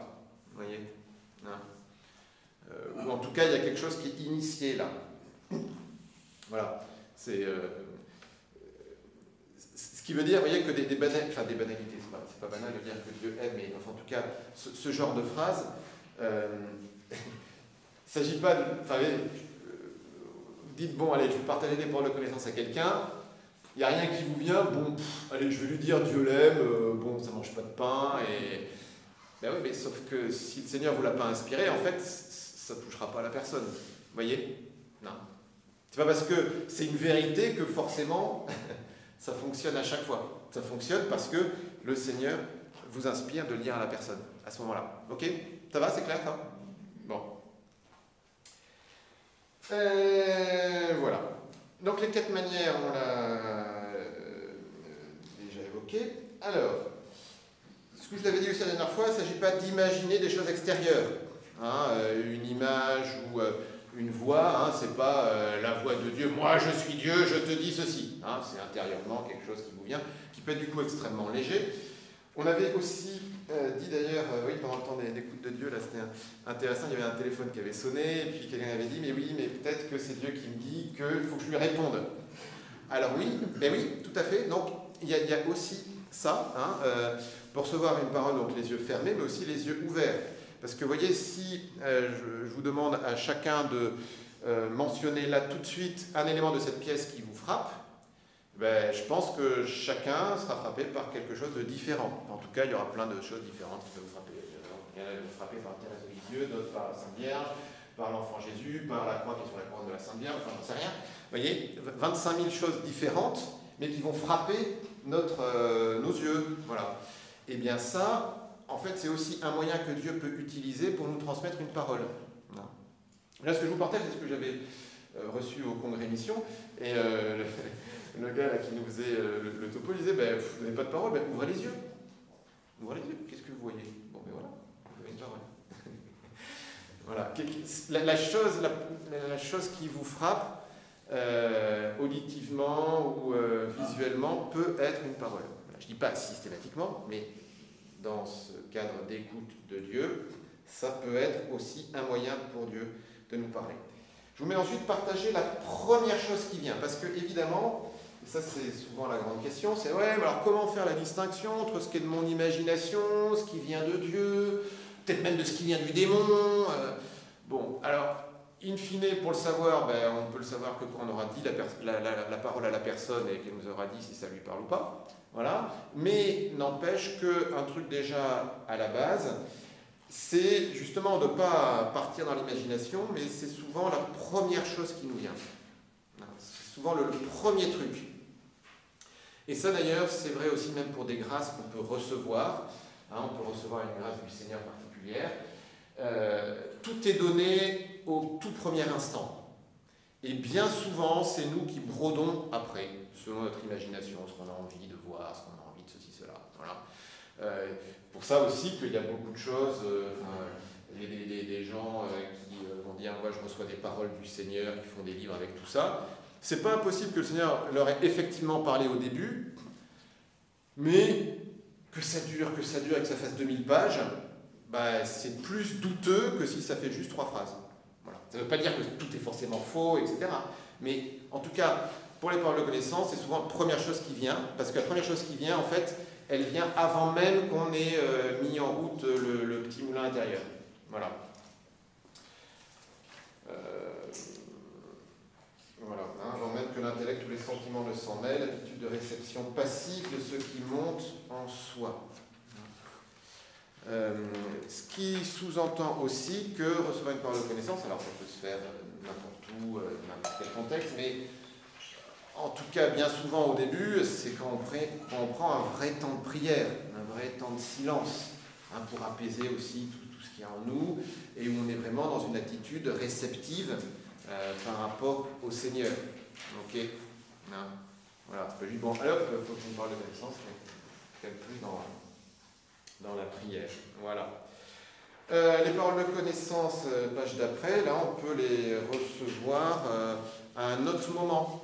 Vous voyez, hein, ou en tout cas, il y a quelque chose qui est initié là. Voilà. C'est ce qui veut dire, vous voyez, que des banalités, c'est pas banal de dire que Dieu aime, mais enfin, en tout cas, ce genre de phrase, il ne s'agit pas de... Enfin, dites, bon, allez, je vais partager des paroles de connaissance à quelqu'un, il n'y a rien qui vous vient, bon, allez, je vais lui dire Dieu l'aime, bon, ça ne mange pas de pain, et... Ben oui, mais sauf que si le Seigneur ne vous l'a pas inspiré, en fait, ça ne touchera pas la personne. Vous voyez? Non. C'est pas parce que c'est une vérité que forcément, ça fonctionne à chaque fois. Ça fonctionne parce que le Seigneur vous inspire de le dire à la personne, à ce moment-là. Ok? Ça va, c'est clair, ça? Bon. Voilà. Donc les 4 manières, on l'a déjà évoqué. Alors, ce que je vous avais dit aussi la dernière fois, il ne s'agit pas d'imaginer des choses extérieures. Hein, une image ou une voix, hein, c'est pas la voix de Dieu, moi je suis Dieu, je te dis ceci. Hein, c'est intérieurement quelque chose qui vous vient, qui peut être du coup extrêmement léger. On avait aussi dit d'ailleurs, oui, pendant le temps d'écoute de Dieu, là c'était intéressant, il y avait un téléphone qui avait sonné, et puis quelqu'un avait dit, mais oui, mais peut-être que c'est Dieu qui me dit qu'il faut que je lui réponde. Alors oui, ben oui, tout à fait. Donc il y a aussi ça, hein, pour recevoir une parole, donc les yeux fermés, mais aussi les yeux ouverts. Parce que vous voyez, si je vous demande à chacun de mentionner là tout de suite un élément de cette pièce qui vous frappe, ben, je pense que chacun sera frappé par quelque chose de différent. En tout cas, il y aura plein de choses différentes qui peuvent vous frapper. Il y en a qui vont frapper par Thérèse de Lisieux, d'autres par la Sainte Vierge, par l'Enfant Jésus, par la croix qui est sur la couronne de la Sainte Vierge, enfin j'en sais rien. Vous voyez, 25 000 choses différentes, mais qui vont frapper nos yeux. Voilà. Et bien ça, en fait, c'est aussi un moyen que Dieu peut utiliser pour nous transmettre une parole. Là, ce que je vous partage, c'est ce que j'avais reçu au congrès mission, et le gars là, qui nous faisait le topo, il disait, ben, vous n'avez pas de parole, ben, ouvrez les yeux. Ouvrez les yeux, qu'est-ce que vous voyez? Bon, ben voilà, vous avez une parole. Voilà. La chose qui vous frappe, auditivement ou visuellement, peut être une parole. Voilà. Je ne dis pas systématiquement, mais dans ce cadre d'écoute de Dieu, ça peut être aussi un moyen pour Dieu de nous parler. Je vous mets ensuite partager la première chose qui vient, parce que évidemment, et ça c'est souvent la grande question, c'est ouais, mais alors comment faire la distinction entre ce qui est de mon imagination, ce qui vient de Dieu, peut-être même de ce qui vient du démon. Bon, alors, in fine, pour le savoir, ben, on peut le savoir que quand on aura dit la parole à la personne et qu'elle nous aura dit si ça lui parle ou pas. Voilà. Mais n'empêche qu'un truc déjà à la base, c'est justement de ne pas partir dans l'imagination, mais c'est souvent la première chose qui nous vient. C'est souvent le premier truc. Et ça d'ailleurs, c'est vrai aussi même pour des grâces qu'on peut recevoir. Hein, on peut recevoir une grâce du Seigneur particulière. Tout est donné au tout premier instant. Et bien souvent, c'est nous qui brodons après, selon notre imagination, ce qu'on a envie de voir, ce qu'on a envie de ceci, cela. Voilà. Pour ça aussi qu'il y a beaucoup de choses, il y a des gens qui vont dire moi je reçois des paroles du Seigneur, qui font des livres avec tout ça. C'est pas impossible que le Seigneur leur ait effectivement parlé au début, mais que ça dure et que ça fasse 2000 pages, bah, c'est plus douteux que si ça fait juste 3 phrases. Voilà. Ça ne veut pas dire que tout est forcément faux, etc. Mais en tout cas, pour les paroles de connaissance, c'est souvent la première chose qui vient, parce que la première chose qui vient, en fait, elle vient avant même qu'on ait mis en route le petit moulin intérieur. Voilà. Voilà. Avant même que l'intellect ou les sentiments ne s'en mêlent, attitude de réception passive de ce qui monte en soi. Ce qui sous-entend aussi que recevoir une parole de connaissance, alors ça peut se faire n'importe où, n'importe quel contexte, mais en tout cas bien souvent au début, c'est quand on prend un vrai temps de prière, un vrai temps de silence, pour apaiser aussi tout ce qu'il y a en nous, et où on est vraiment dans une attitude réceptive par rapport au Seigneur. Ok, voilà, c'est pas juste bon, alors il faut que je me parle de connaissance, mais plus dans la prière. Voilà. Les paroles de connaissance, page d'après, là on peut les recevoir à un autre moment.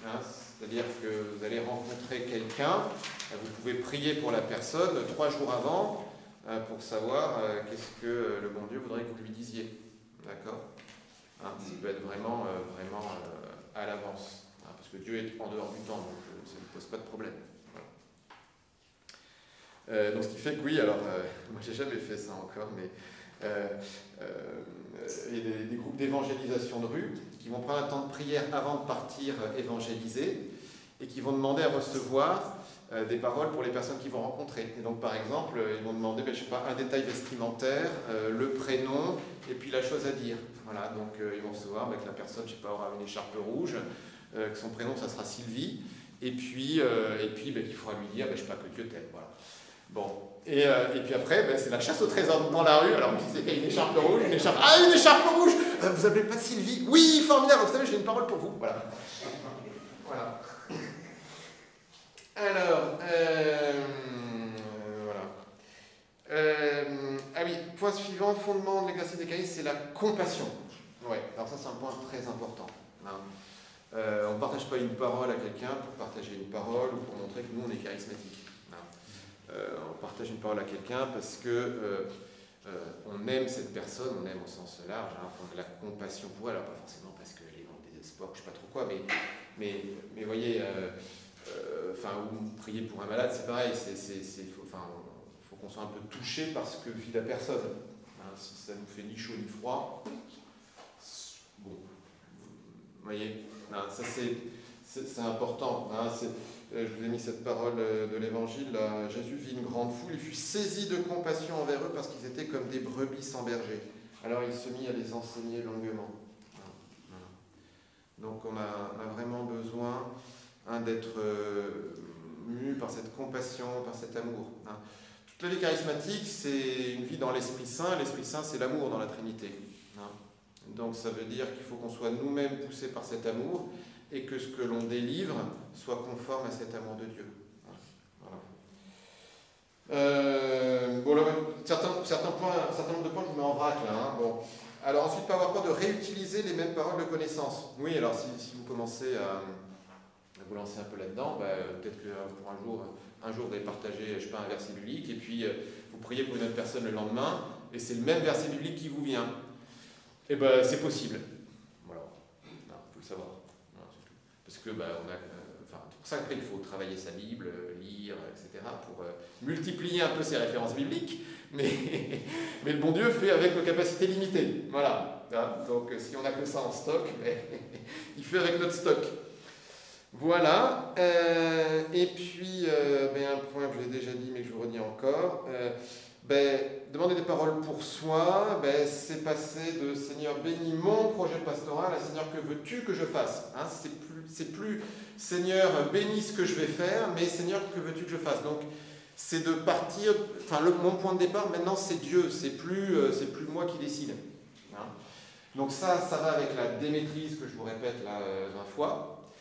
C'est-à-dire que vous allez rencontrer quelqu'un, vous pouvez prier pour la personne 3 jours avant pour savoir qu'est-ce que le bon Dieu voudrait que vous lui disiez. D'accord ? Ça peut être vraiment à l'avance. Parce que Dieu est en dehors du temps, donc ça ne pose pas de problème. Donc ce qui fait que oui, alors moi j'ai jamais fait ça encore, mais il y a des groupes d'évangélisation de rue qui vont prendre un temps de prière avant de partir évangéliser et qui vont demander à recevoir des paroles pour les personnes qu'ils vont rencontrer. Et donc par exemple, ils vont demander, je sais pas, un détail vestimentaire, le prénom et puis la chose à dire. Voilà, donc ils vont recevoir que la personne, je sais pas, aura une écharpe rouge, que son prénom ça sera Sylvie, et puis qu'il faudra lui dire, je sais pas, que Dieu t'aime. Voilà. Bon, et puis après, c'est la chasse au trésor dans la rue. Alors, qui sait qu'il y a une écharpe rouge, une écharpe... Ah, une écharpe rouge vous appelez pas Sylvie? Oui, formidable, vous savez, j'ai une parole pour vous. Voilà. Voilà. Alors, ah oui, point suivant, fondement de l'exercice des charismes, c'est la compassion. Ouais, alors ça, c'est un point très important. On ne partage pas une parole à quelqu'un pour partager une parole ou pour montrer que nous, on est charismatique. On partage une parole à quelqu'un parce que on aime cette personne, on aime au sens large, on a de la compassion pour elle, alors pas forcément parce qu'elle est dans le désespoir, je ne sais pas trop quoi, mais voyez, ou prier pour un malade, c'est pareil, faut qu'on soit un peu touché par ce que vit la personne. Si ça nous fait ni chaud ni froid, bon, vous voyez, ça c'est important. Je vous ai mis cette parole de l'Évangile. Jésus vit une grande foule, il fut saisi de compassion envers eux parce qu'ils étaient comme des brebis sans berger. Alors il se mit à les enseigner longuement. Donc on a vraiment besoin d'être mu par cette compassion, par cet amour. Toute la vie charismatique, c'est une vie dans l'Esprit Saint. L'Esprit Saint, c'est l'amour dans la Trinité. Donc ça veut dire qu'il faut qu'on soit nous-mêmes poussés par cet amour et que ce que l'on délivre soit conforme à cet amour de Dieu. Voilà. Certains nombre de points, je vous mets en vrac là. Bon. Alors ensuite, pas avoir peur de réutiliser les mêmes paroles de connaissance. Oui, alors si vous commencez à vous lancer un peu là-dedans, peut-être que pour un jour vous allez partager, je sais pas, un verset biblique, et puis vous priez pour une autre personne le lendemain, et c'est le même verset biblique qui vous vient. Et c'est possible. Voilà. Il faut le savoir. Parce que c'est pour ça qu'il faut travailler sa Bible, lire, etc., pour multiplier un peu ses références bibliques, mais le bon Dieu fait avec nos capacités limitées. Voilà. Donc si on n'a que ça en stock, il fait avec notre stock. Voilà. Et puis, un point que je l'ai déjà dit, mais que je vous redis encore. Demander des paroles pour soi, c'est passer de Seigneur bénis mon projet pastoral à Seigneur que veux-tu que je fasse. C'est plus Seigneur bénis ce que je vais faire, mais Seigneur que veux-tu que je fasse. Donc c'est de partir, mon point de départ maintenant c'est Dieu, c'est plus moi qui décide. Donc ça va avec la démaîtrise que je vous répète là 20 fois.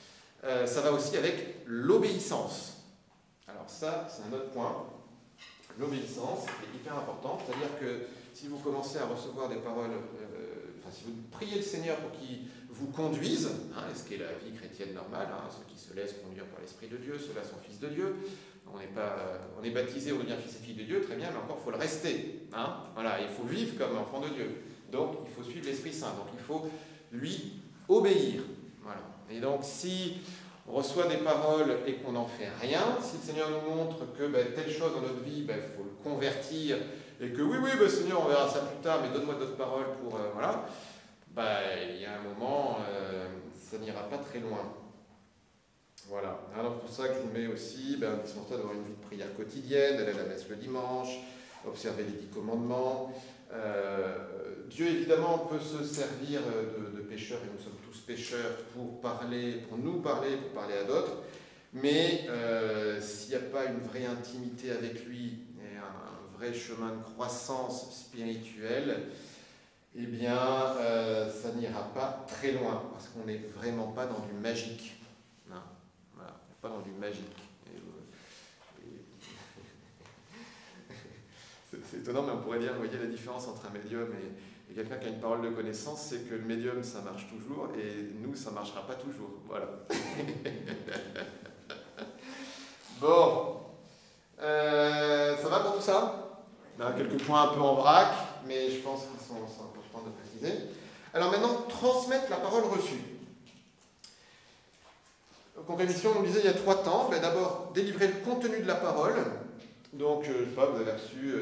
Ça va aussi avec l'obéissance. Alors ça c'est un autre point. L'obéissance est hyper important, c'est-à-dire que si vous commencez à recevoir des paroles, si vous priez le Seigneur pour qu'il vous conduise, hein, ce qui est la vie chrétienne normale, hein, ceux qui se laissent conduire par l'Esprit de Dieu, ceux-là sont fils de Dieu. On est baptisé, on devient fils et fille de Dieu, très bien, mais encore il faut le rester. Hein, voilà, il faut vivre comme enfant de Dieu. Donc il faut suivre l'Esprit Saint, donc il faut lui obéir. Voilà. Et donc si on reçoit des paroles et qu'on n'en fait rien, si le Seigneur nous montre que telle chose dans notre vie, il faut le convertir, et que oui, Seigneur, on verra ça plus tard, mais donne-moi d'autres paroles pour... voilà, il y a un moment, ça n'ira pas très loin. Voilà. Alors pour ça que je vous mets aussi, indispensable d'avoir une vie de prière quotidienne, aller à la messe le dimanche, observer les 10 commandements. Dieu, évidemment, peut se servir de pécheurs, et nous sommes tous pécheurs, pour nous parler, pour parler à d'autres. Mais s'il n'y a pas une vraie intimité avec lui et un vrai chemin de croissance spirituelle, eh bien, ça n'ira pas très loin, parce qu'on n'est vraiment pas dans du magique. Non, voilà, on n'est pas dans du magique. C'est étonnant, mais on pourrait dire, vous voyez la différence entre un médium et quelqu'un qui a une parole de connaissance, c'est que le médium, ça marche toujours, et nous, ça ne marchera pas toujours. Voilà. Bon. Ça va pour tout ça? Quelques points un peu en vrac, mais je pense qu'ils sont importants de préciser. Alors maintenant, transmettre la parole reçue. Donc en rémission, on disait il y a 3 temps. D'abord, délivrer le contenu de la parole. Donc, je ne sais pas, vous avez reçu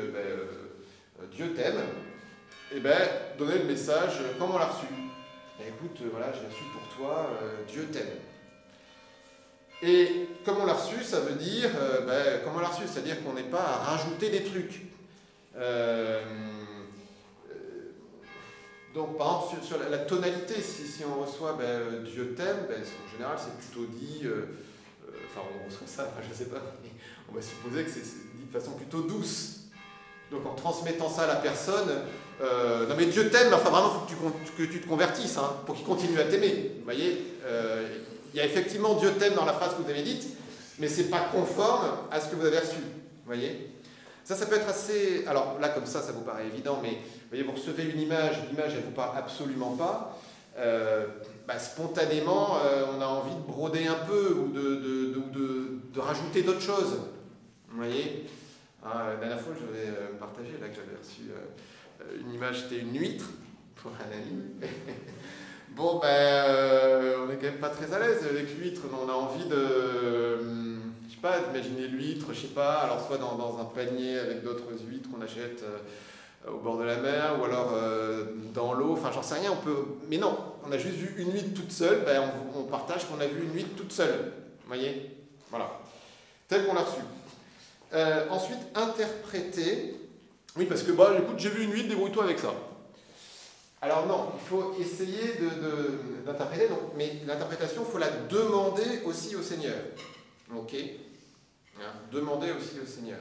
Dieu t'aime. Et donnez le message comme on l'a reçu. Écoute, voilà, j'ai reçu pour toi, Dieu t'aime. Et comme on l'a reçu, ça veut dire, comme on l'a reçu, c'est-à-dire qu'on n'est pas à rajouter des trucs. Donc, par exemple, sur la tonalité, si on reçoit Dieu t'aime, en général, c'est plutôt dit, on reçoit ça, je ne sais pas, mais on va supposer que c'est dit de façon plutôt douce. Donc, en transmettant ça à la personne, non mais Dieu t'aime, vraiment, il faut que tu te convertisses, hein, pour qu'il continue à t'aimer. Vous voyez, il y a effectivement Dieu t'aime dans la phrase que vous avez dite, mais ce n'est pas conforme à ce que vous avez reçu. Vous voyez ? Ça peut être assez... Alors là, comme ça vous paraît évident, mais vous voyez, vous recevez une image, l'image, elle ne vous parle absolument pas. Spontanément, on a envie de broder un peu ou de rajouter d'autres choses. Vous voyez ? La dernière fois, je vais partager là, que j'avais reçu une image, c'était une huître pour un ami. Bon, on n'est quand même pas très à l'aise avec l'huître, on a envie de... d'imaginer l'huître, alors soit dans un panier avec d'autres huîtres qu'on achète au bord de la mer, ou alors dans l'eau, j'en sais rien, on peut... Mais non, on a juste vu une huître toute seule, on partage qu'on a vu une huître toute seule. Vous voyez ? Voilà. Tel qu'on l'a reçu. Ensuite, interpréter. Oui, parce que, écoute, j'ai vu une huître, débrouille-toi avec ça. Alors non, il faut essayer d'interpréter, mais l'interprétation, il faut la demander aussi au Seigneur. Ok ? Demander aussi au Seigneur.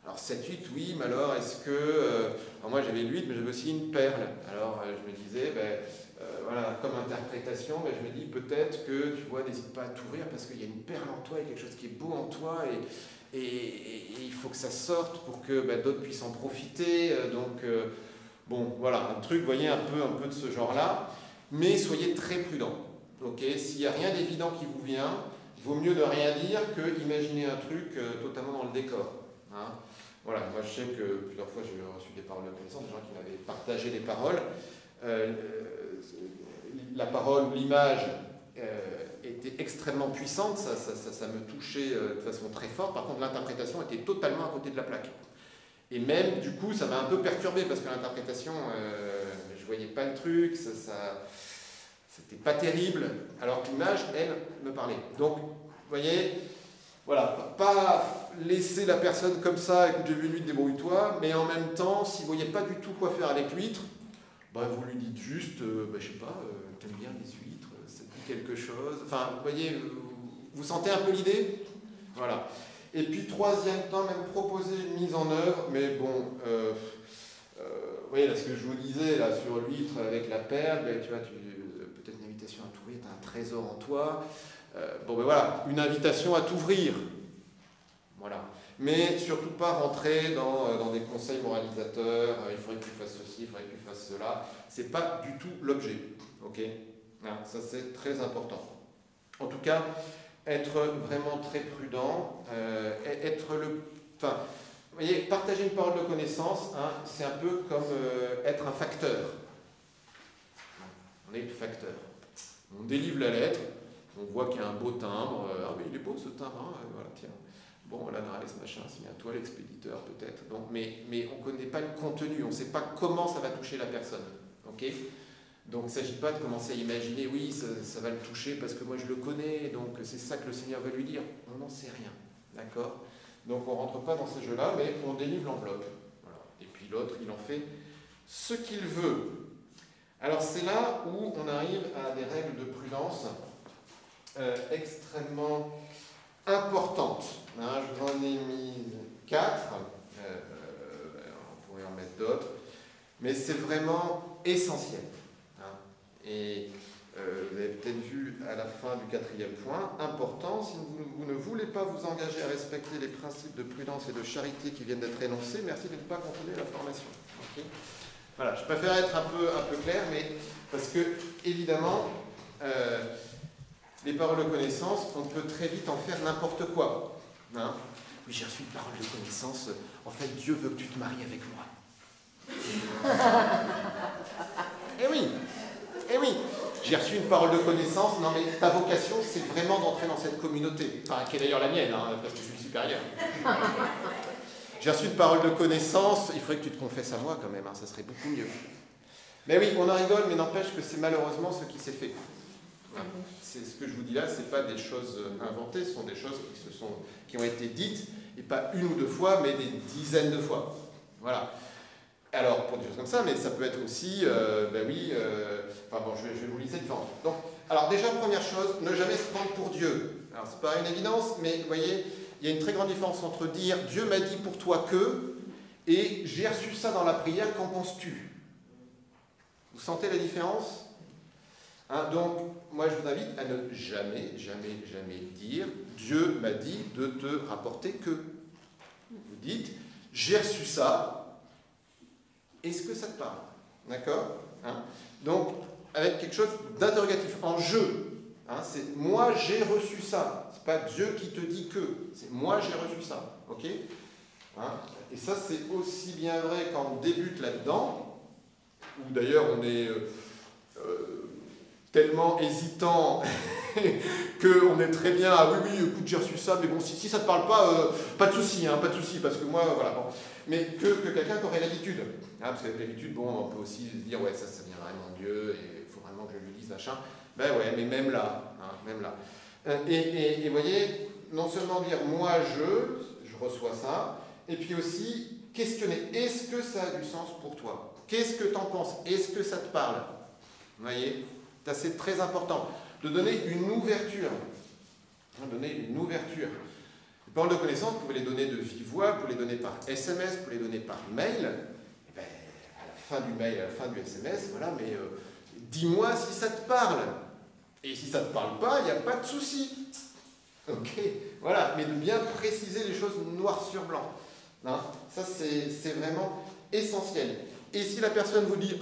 Alors cette huître, oui, mais alors est-ce que... moi j'avais l'huître, mais j'avais aussi une perle. Alors je me disais, voilà, comme interprétation, je me dis peut-être que, tu vois, n'hésite pas à t'ouvrir parce qu'il y a une perle en toi, il y a quelque chose qui est beau en toi, et il faut que ça sorte pour que d'autres puissent en profiter. Bon, voilà, un truc, vous voyez, un peu de ce genre-là, mais soyez très prudents. Ok ? S'il n'y a rien d'évident qui vous vient, il vaut mieux ne rien dire que imaginer un truc totalement dans le décor. Hein. Voilà, moi je sais que plusieurs fois j'ai reçu des paroles de connaissance, des gens qui m'avaient partagé des paroles. La parole, l'image était extrêmement puissante, ça me touchait de façon très forte. Par contre, l'interprétation était totalement à côté de la plaque. Et même, du coup, ça m'a un peu perturbé parce que l'interprétation, je ne voyais pas le truc, c'était pas terrible, alors que l'image, elle, me parlait. Donc, vous voyez, voilà, pas laisser la personne comme ça, écoute, j'ai vu une huître, débrouille-toi, mais en même temps, si vous ne voyez pas du tout quoi faire avec l'huître, vous lui dites juste, je sais pas, t'aimes bien les huîtres, ça te dit quelque chose. Enfin, vous voyez, vous sentez un peu l'idée ? Voilà. Et puis, troisième temps, même proposer une mise en œuvre, mais bon, vous voyez, là, ce que je vous disais, là, sur l'huître avec la perle, tu vois, peut-être une invitation à t'ouvrir, tu as un trésor en toi. Voilà, une invitation à t'ouvrir. Voilà. Mais surtout pas rentrer dans des conseils moralisateurs, il faudrait que tu fasses ceci, il faudrait que tu fasses cela. C'est pas du tout l'objet. Ok ? Ça c'est très important. En tout cas, être vraiment très prudent, vous voyez, partager une parole de connaissance, c'est un peu comme être un facteur. On est facteur. On délivre la lettre, on voit qu'il y a un beau timbre. Ah mais il est beau ce timbre, voilà, tiens. Bon, l'adresse, machin, c'est bien toi l'expéditeur peut-être. Donc, mais on ne connaît pas le contenu, on ne sait pas comment ça va toucher la personne. Ok ? Donc il ne s'agit pas de commencer à imaginer, oui, ça va le toucher parce que moi je le connais, donc c'est ça que le Seigneur veut lui dire. On n'en sait rien. D'accord ? Donc on ne rentre pas dans ces jeux-là, mais on délivre l'enveloppe. Voilà. Et puis l'autre, il en fait ce qu'il veut. Alors c'est là où on arrive à des règles de prudence extrêmement importantes. Je vous en ai mis 4, on pourrait en mettre d'autres, mais c'est vraiment essentiel. Et vous avez peut-être vu à la fin du 4e point, important, si vous ne voulez pas vous engager à respecter les principes de prudence et de charité qui viennent d'être énoncés, merci de ne pas continuer la formation. Okay ? Voilà, je préfère être un peu clair, mais parce que, évidemment, les paroles de connaissance, on peut très vite en faire n'importe quoi. Oui, j'ai reçu une parole de connaissance, en fait, Dieu veut que tu te maries avec moi. Eh oui, j'ai reçu une parole de connaissance, non mais ta vocation, c'est vraiment d'entrer dans cette communauté, enfin, qui est d'ailleurs la mienne, parce que je suis le supérieur. J'ai reçu une parole de connaissance, il faudrait que tu te confesses à moi quand même, ça serait beaucoup mieux. Mais oui, on en rigole, mais n'empêche que c'est malheureusement ce qui s'est fait. C'est ce que je vous dis là, ce n'est pas des choses inventées, ce sont des choses qui ont été dites, et pas une ou deux fois, mais des dizaines de fois. Voilà. Alors, pour des choses comme ça, mais ça peut être aussi, je vais vous lister différentes. Donc, alors déjà, première chose, ne jamais se prendre pour Dieu. Alors, c'est pas une évidence, mais vous voyez, il y a une très grande différence entre dire « Dieu m'a dit pour toi que » et « J'ai reçu ça dans la prière, qu'en penses-tu » Vous sentez la différence ? Donc, moi, je vous invite à ne jamais dire « Dieu m'a dit de te rapporter que ». Vous dites « J'ai reçu ça ». Est-ce que ça te parle? D'accord? Donc, avec quelque chose d'interrogatif, en jeu. C'est moi j'ai reçu ça. C'est pas Dieu qui te dit que. C'est moi j'ai reçu ça. Ok? Et ça, c'est aussi bien vrai quand on débute là-dedans, ou d'ailleurs on est tellement hésitant qu'on est très bien, ah oui, écoute, j'ai reçu ça, mais bon, si ça ne te parle pas, pas de souci, parce que moi, voilà, bon. Mais que quelqu'un qui aurait l'habitude. Parce que l'habitude, bon, on peut aussi se dire, ouais, ça vient vraiment de Dieu, et il faut vraiment que je lui dise, machin. Ben ouais, mais même là, et vous voyez, non seulement dire, moi, je reçois ça, et puis aussi questionner, est-ce que ça a du sens pour toi? Qu'est-ce que tu en penses? Est-ce que ça te parle? Vous voyez? C'est très important de donner une ouverture. Les paroles de connaissance, vous pouvez les donner de vive voix, vous pouvez les donner par SMS, vous pouvez les donner par mail. Et ben, à la fin du mail, à la fin du SMS, voilà, mais dis-moi si ça te parle. Et si ça ne te parle pas, il n'y a pas de souci. Ok, voilà, mais de bien préciser les choses noir sur blanc. Ça, c'est vraiment essentiel. Et si la personne vous dit,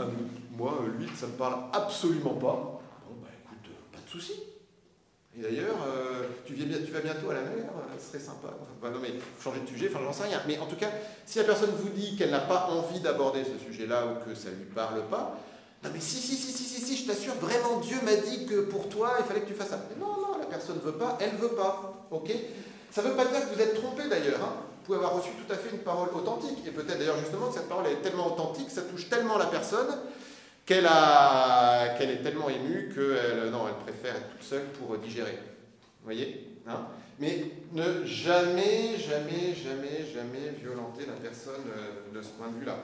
moi, lui, ça ne me parle absolument pas, bon, bah écoute, pas de souci. Et d'ailleurs, tu vas bientôt à la mer, ce serait sympa. Enfin, non, mais il faut changer de sujet, enfin, j'en sais rien. Mais en tout cas, si la personne vous dit qu'elle n'a pas envie d'aborder ce sujet-là ou que ça ne lui parle pas, non, mais si, je t'assure, vraiment, Dieu m'a dit que pour toi, il fallait que tu fasses ça. Mais non, la personne ne veut pas, elle ne veut pas. Ok? Ça ne veut pas dire que vous êtes trompé d'ailleurs. Vous pouvez avoir reçu tout à fait une parole authentique. Et peut-être d'ailleurs justement que cette parole est tellement authentique, ça touche tellement la personne qu'elle est tellement émue qu'elle préfère être toute seule pour digérer. Vous voyez? Mais ne jamais violenter la personne de ce point de vue-là.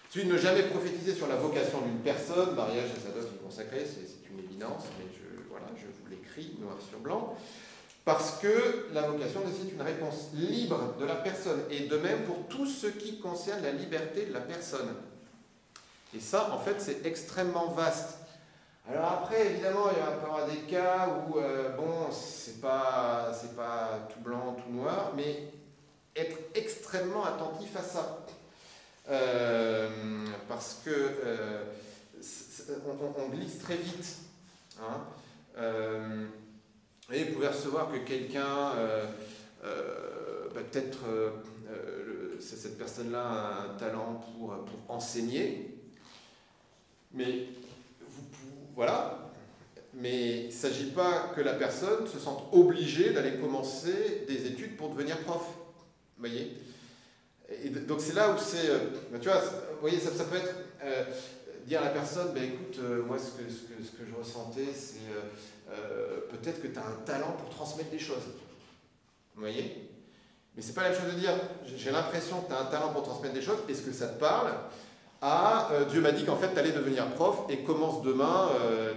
Ensuite, ne jamais prophétiser sur la vocation d'une personne, mariage, sacerdoce, vie consacrée, c'est une évidence, mais je vous l'écris noir sur blanc. Parce que la vocation nécessite une réponse libre de la personne, et de même pour tout ce qui concerne la liberté de la personne. Et ça, en fait, c'est extrêmement vaste. Alors après, évidemment, il y aura des cas où, c'est pas tout blanc, tout noir, mais extrêmement attentif à ça. Parce que on glisse très vite. Hein. Et vous pouvez recevoir que quelqu'un, peut-être cette personne-là a un talent pour enseigner, mais voilà. Mais il ne s'agit pas que la personne se sente obligée d'aller commencer des études pour devenir prof. Vous voyez ? Et donc c'est là où c'est... tu vois, vous voyez, ça peut être dire à la personne, écoute, moi ce que je ressentais, c'est peut-être que tu as un talent pour transmettre des choses. Vous voyez ? Mais c'est pas la même chose de dire, j'ai l'impression que tu as un talent pour transmettre des choses, est-ce que ça te parle ? Dieu m'a dit qu'en fait tu allais devenir prof et commence demain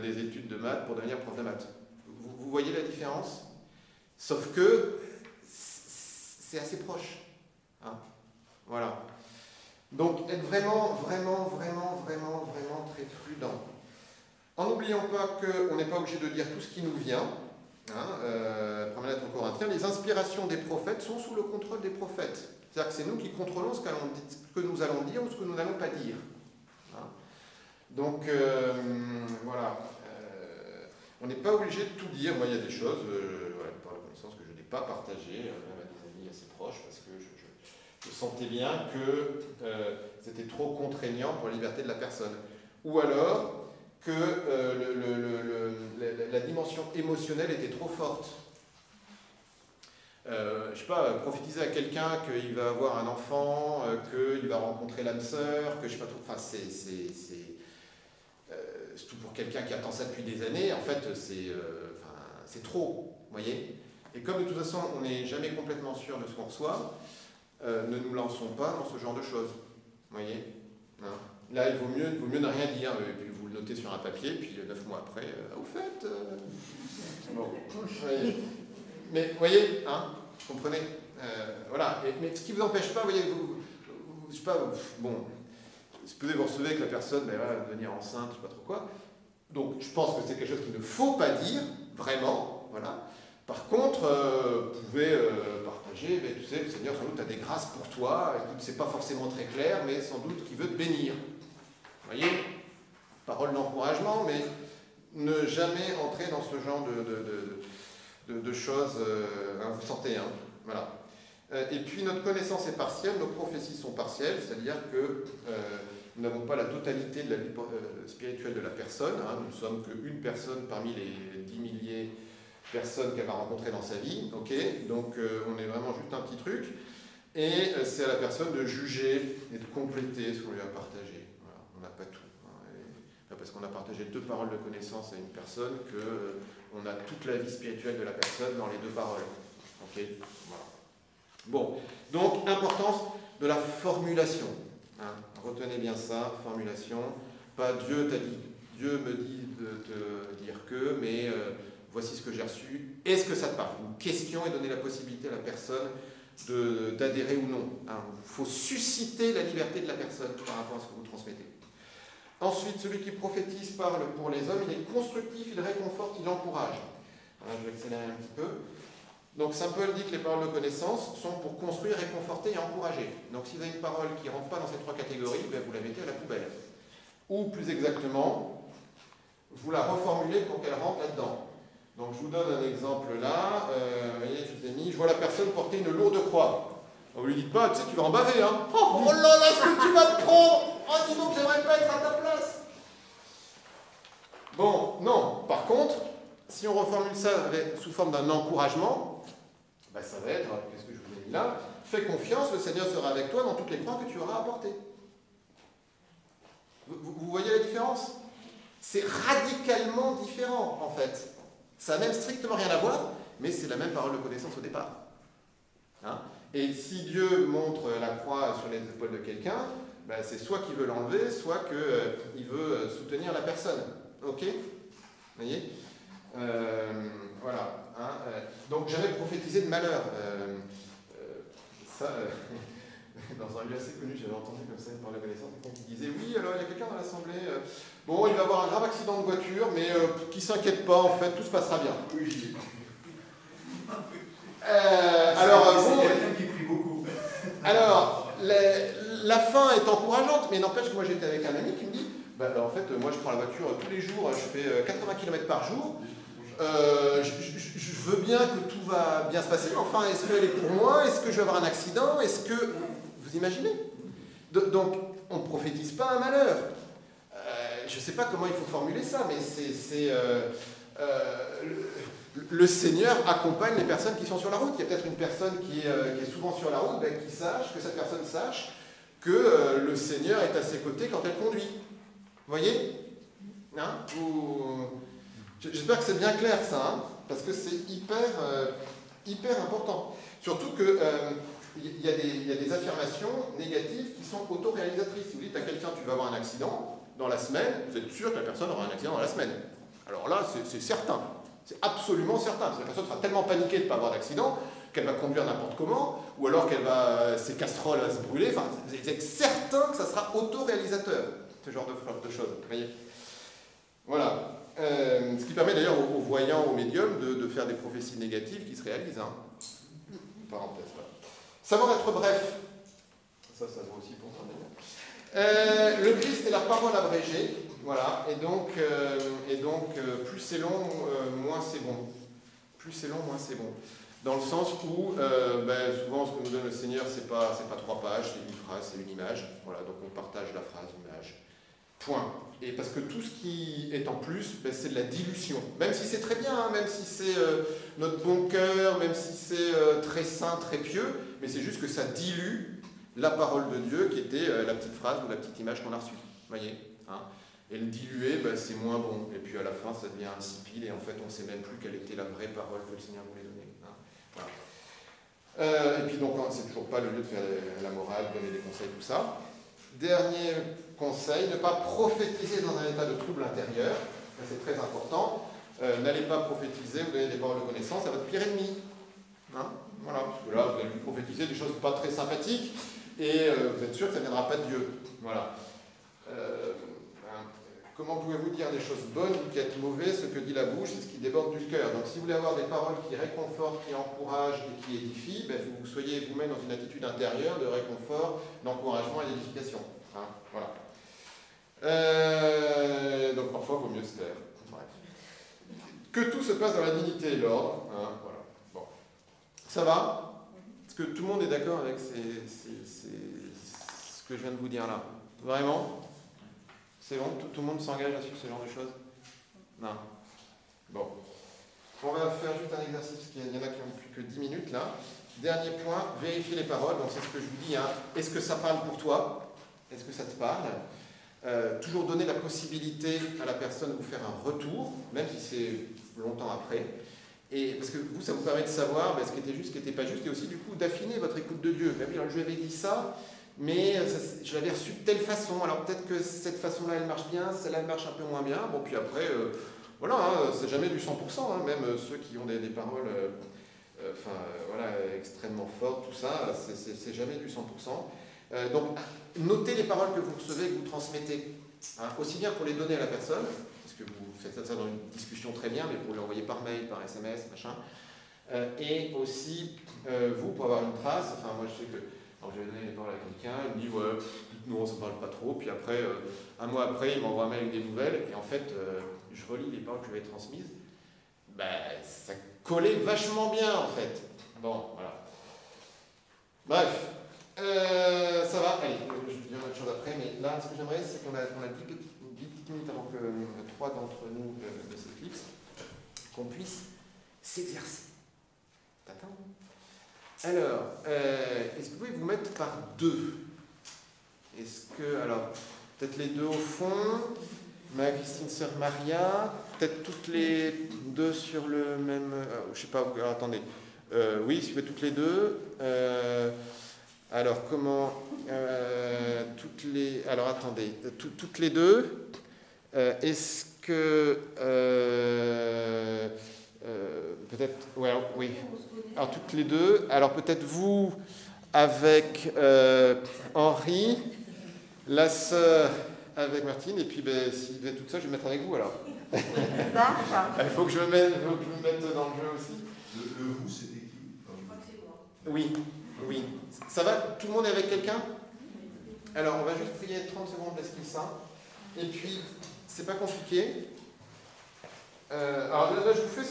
des études de maths pour devenir prof de maths. Vous voyez la différence ? Sauf que c'est assez proche. Hein ? Voilà. Donc être vraiment très prudent. En n'oubliant pas qu'on n'est pas obligé de dire tout ce qui nous vient. Première lettre aux Corinthiens, les inspirations des prophètes sont sous le contrôle des prophètes. C'est-à-dire que c'est nous qui contrôlons ce que nous allons dire ou ce que nous n'allons pas dire. Hein. Donc, voilà. On n'est pas obligé de tout dire. Moi, il y a des choses, par la connaissance, que je n'ai pas partagées, même à des amis assez proches, parce que je sentais bien que c'était trop contraignant pour la liberté de la personne. Ou alors que la dimension émotionnelle était trop forte. Je ne sais pas, prophétiser à quelqu'un qu'il va avoir un enfant, qu'il va rencontrer l'âme sœur, que je ne sais pas trop. Enfin, surtout pour quelqu'un qui attend ça depuis des années, en fait, c'est trop, vous voyez. Et comme de toute façon, on n'est jamais complètement sûr de ce qu'on reçoit, ne nous lançons pas dans ce genre de choses, vous voyez. Hein. Là, il vaut mieux ne rien dire, et puis vous le notez sur un papier, puis 9 mois après, au fait... Bon, voyez. Mais vous voyez, hein, vous comprenez, voilà. Mais ce qui ne vous empêche pas, vous voyez, je sais pas, bon, supposez vous recevez que la personne va devenir enceinte, je ne sais pas trop quoi. Donc je pense que c'est quelque chose qu'il ne faut pas dire, vraiment, voilà. Par contre, vous pouvez partager, mais tu sais, le Seigneur sans doute a des grâces pour toi, écoute, c'est pas forcément très clair, mais sans doute qu'il veut te bénir. Vous voyez, parole d'encouragement, mais ne jamais entrer dans ce genre de choses, vous sentez, hein, voilà. Et puis notre connaissance est partielle, nos prophéties sont partielles, c'est-à-dire que nous n'avons pas la totalité de la vie spirituelle de la personne, hein, nous ne sommes qu'une personne parmi les 10 milliers de personnes qu'elle va rencontrer dans sa vie, ok, donc on est vraiment juste un petit truc, et c'est à la personne de juger et de compléter ce qu'on lui a partagé. Voilà, on n'a pas tout. Parce qu'on a partagé 2 paroles de connaissance à une personne, qu'on a toute la vie spirituelle de la personne dans les 2 paroles. Ok, voilà. Bon, donc, importance de la formulation. Hein. Retenez bien ça, formulation. Pas Dieu t'a dit, Dieu me dit de te dire que, mais voici ce que j'ai reçu. Est-ce que ça te parle? Une question et donner la possibilité à la personne d'adhérer ou non. Il faut susciter la liberté de la personne par rapport à ce que vous transmettez. Ensuite, celui qui prophétise parle pour les hommes, il est constructif, il réconforte, il encourage. Voilà, je vais accélérer un petit peu. Donc Saint Paul dit que les paroles de connaissance sont pour construire, réconforter et encourager. Donc si vous avez une parole qui ne rentre pas dans ces 3 catégories, vous la mettez à la poubelle. Ou plus exactement, vous la reformulez pour qu'elle rentre là-dedans. Donc je vous donne un exemple là. Vous voyez, je vous ai mis, je vois la personne porter une lourde croix. Vous ne lui dites pas, tu sais, tu vas en baver, hein. Oh là là, ce que tu vas te prendre! Oh, dis donc, j'aimerais pas être à ta place. Bon, non. Par contre, si on reformule ça sous forme d'un encouragement, ça va être, qu'est-ce que je vous ai mis là? Fais confiance, le Seigneur sera avec toi dans toutes les croix que tu auras apportées. Vous voyez la différence? C'est radicalement différent, en fait. Ça n'a même strictement rien à voir, mais c'est la même parole de connaissance au départ. Hein? Et si Dieu montre la croix sur les épaules de quelqu'un, c'est soit qu'il veut l'enlever, soit qu'il veut soutenir la personne. Ok? Vous voyez? Voilà. Hein? Donc, j'avais prophétisé de malheur. Ça, dans un lieu assez connu, j'avais entendu comme ça une parole de connaissance, quelqu'un qui disait oui, alors il y a quelqu'un dans l'assemblée, bon, il va avoir un grave accident de voiture, mais qui ne s'inquiète pas, en fait, tout se passera bien. Oui, j'y ai. Alors, c'est quelqu'un qui prie beaucoup. Alors, la fin est encourageante, mais n'empêche que moi j'étais avec un ami qui me dit, en fait, moi je prends la voiture tous les jours, je fais 80 km par jour, je veux bien que tout va bien se passer, mais enfin, est-ce qu'elle est pour moi? Est-ce que je vais avoir un accident? Est-ce que... Vous imaginez? Donc, on ne prophétise pas un malheur. Je ne sais pas comment il faut formuler ça, mais le Seigneur accompagne les personnes qui sont sur la route. Il y a peut-être une personne qui est souvent sur la route, que cette personne sache que le Seigneur est à ses côtés quand elle conduit. Vous voyez, hein? J'espère que c'est bien clair ça, hein, parce que c'est hyper important. Surtout que il y a des affirmations négatives qui sont autoréalisatrices. Si vous dites à quelqu'un tu vas avoir un accident dans la semaine, vous êtes sûr que la personne aura un accident dans la semaine. Alors là, c'est certain. C'est absolument certain. Parce que la personne sera tellement paniquée de ne pas avoir d'accident qu'elle va conduire n'importe comment, ou alors ses casseroles vont se brûler. Enfin, c'est certain que ça sera autoréalisateur, ce genre de choses. Vous voyez, voilà. Ce qui permet d'ailleurs aux voyants, aux médiums, de faire des prophéties négatives qui se réalisent. Hein. Parenthèse, voilà. Savoir être bref. Ça vaut aussi pour ça d'ailleurs. Le Christ est la parole abrégée. Voilà, et donc plus c'est long, moins c'est bon. Plus c'est long, moins c'est bon. Dans le sens où, souvent, ce que nous donne le Seigneur, c'est pas 3 pages, c'est une phrase, c'est une image. Voilà, donc on partage la phrase, l'image. Point. Et parce que tout ce qui est en plus, c'est de la dilution. Même si c'est très bien, hein, même si c'est notre bon cœur, même si c'est très saint, très pieux, mais c'est juste que ça dilue la parole de Dieu, qui était la petite phrase ou la petite image qu'on a reçue. Vous voyez, hein? Et le diluer, c'est moins bon. Et puis à la fin, ça devient insipide, et en fait, on ne sait même plus quelle était la vraie parole que le Seigneur voulait donner. Hein. Voilà. Et puis donc, c'est toujours pas le lieu de faire la morale, donner des conseils, tout ça. Dernier conseil, ne pas prophétiser dans un état de trouble intérieur. Ça, c'est très important. N'allez pas prophétiser, vous donnez des paroles de connaissance à votre pire ennemi. Hein? Voilà, parce que là, vous allez lui prophétiser des choses pas très sympathiques, et vous êtes sûr que ça ne viendra pas de Dieu. Voilà. Comment pouvez-vous dire des choses bonnes ou qui êtes mauvais? Ce que dit la bouche, c'est ce qui déborde du cœur. Donc si vous voulez avoir des paroles qui réconfortent, qui encouragent et qui édifient, vous soyez vous-même dans une attitude intérieure de réconfort, d'encouragement et d'édification. Hein, voilà. Donc parfois, il vaut mieux se taire. Bref. Que tout se passe dans la dignité et l'ordre. Hein, voilà. Bon. Ça va? Est-ce que tout le monde est d'accord avec ce que je viens de vous dire là? Vraiment? C'est bon? Tout le monde s'engage à suivre ce genre de choses? Non. Bon. On va faire juste un exercice, parce qu'il y en a qui ont plus que 10 minutes là. Dernier point, vérifier les paroles. Donc c'est ce que je vous dis. Hein. Est-ce que ça parle pour toi? Est-ce que ça te parle? Toujours donner la possibilité à la personne de vous faire un retour, même si c'est longtemps après. Et parce que vous, ça vous permet de savoir ce qui était juste, ce qui n'était pas juste, et aussi du coup d'affiner votre écoute de Dieu. Même alors, je lui avais dit ça, mais je l'avais reçu de telle façon. Alors peut-être que cette façon-là, elle marche bien, celle-là, elle marche un peu moins bien. Bon, puis après, voilà, hein, c'est jamais du 100%. Hein, même ceux qui ont des paroles extrêmement fortes, tout ça, c'est jamais du 100%. Donc, notez les paroles que vous recevez et que vous transmettez. Hein, aussi bien pour les donner à la personne, parce que vous faites ça dans une discussion très bien, mais pour l'envoyer par mail, par SMS, machin. Et aussi, vous, pour avoir une trace, enfin, moi je sais que alors, j'avais donné les paroles à quelqu'un, il me dit, ouais, nous on ne se parle pas trop, puis après, un mois après, il m'envoie un mail avec des nouvelles, et en fait, je relis les paroles que je lui avais transmises, ça collait vachement bien, en fait. Bon, voilà. Bref. Ça va, allez, je vais dire autre chose après, mais là, ce que j'aimerais, c'est qu'on a 10 petites minutes avant que 3 d'entre nous de s'éclipsent, qu'on puisse s'exercer. T'attends? Alors, est-ce que vous pouvez vous mettre par 2? Est-ce que, alors, peut-être les 2 au fond, Marie-Christine, Sœur Maria, peut-être toutes les 2 sur le même, je sais pas, alors, attendez, oui, si vous faites toutes les 2, alors, comment toutes les... Alors, attendez. Toutes les 2, est-ce que... peut-être... Ouais, oui. Alors, toutes les 2. Alors, peut-être vous, avec Henri, la sœur avec Martine, et puis, si vous êtes toute seule, je vais me mettre avec vous, alors. Il faut que je me mette dans le jeu aussi. Le vous, c'était qui? Je crois que c'est moi. Oui, oui. Ça va? Tout le monde est avec quelqu'un? Alors, on va juste prier 30 secondes l'Esprit Saint. Et puis, c'est pas compliqué. Alors là, je vous fais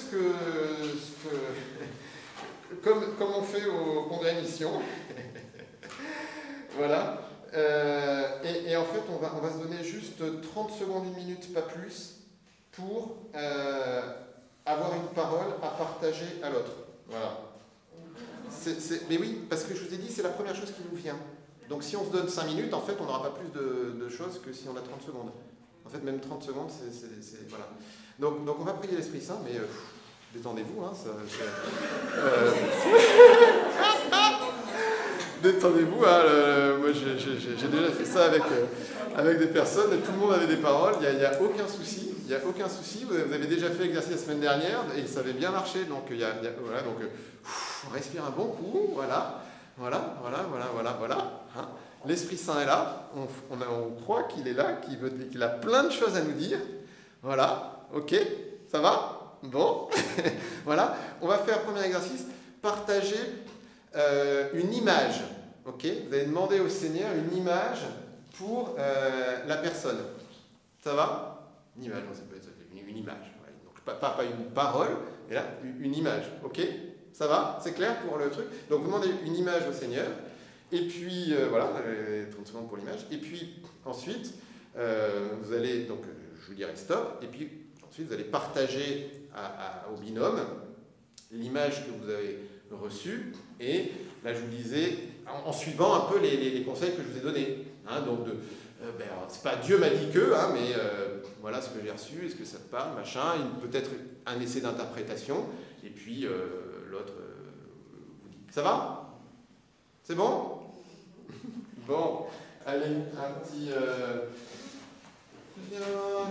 comme on fait au congrès mission. Voilà. Et en fait, on va se donner juste 30 secondes, 1 minute, pas plus, pour avoir une parole à partager à l'autre. Voilà. Mais oui, parce que je vous ai dit, c'est la première chose qui nous vient. Donc si on se donne 5 minutes, en fait, on n'aura pas plus de choses que si on a 30 secondes. En fait, même 30 secondes, c'est voilà. Donc on va prier l'Esprit Saint, mais détendez-vous, hein, détendez-vous, hein, moi j'ai déjà fait ça avec des personnes, tout le monde avait des paroles, il n'y a aucun souci, vous avez déjà fait l'exercice la semaine dernière et ça avait bien marché, donc voilà, donc on respire un bon coup, voilà, hein. L'Esprit Saint est là, on croit qu'il est là, qu'il a plein de choses à nous dire, voilà, ok, ça va? Bon, voilà, on va faire un premier exercice, partager une image, ok? Vous allez demander au Seigneur une image pour la personne. Ça va? Une image, ça peut être une image. Ouais. Donc pas une parole, mais là, une image, ok? Ça va? C'est clair pour le truc? Donc vous demandez une image au Seigneur, et puis voilà, 30 secondes pour l'image, et puis ensuite, vous allez, donc je vous dirai stop, et puis ensuite vous allez partager au binôme l'image que vous avez reçue, et là je vous disais, en suivant un peu les conseils que je vous ai donnés. Hein, donc, c'est pas Dieu m'a dit que, hein, mais voilà ce que j'ai reçu, est-ce que ça te parle, machin, peut-être un essai d'interprétation, et puis l'autre vous dit. Ça va? C'est bon? Bon, allez, un petit. Viens,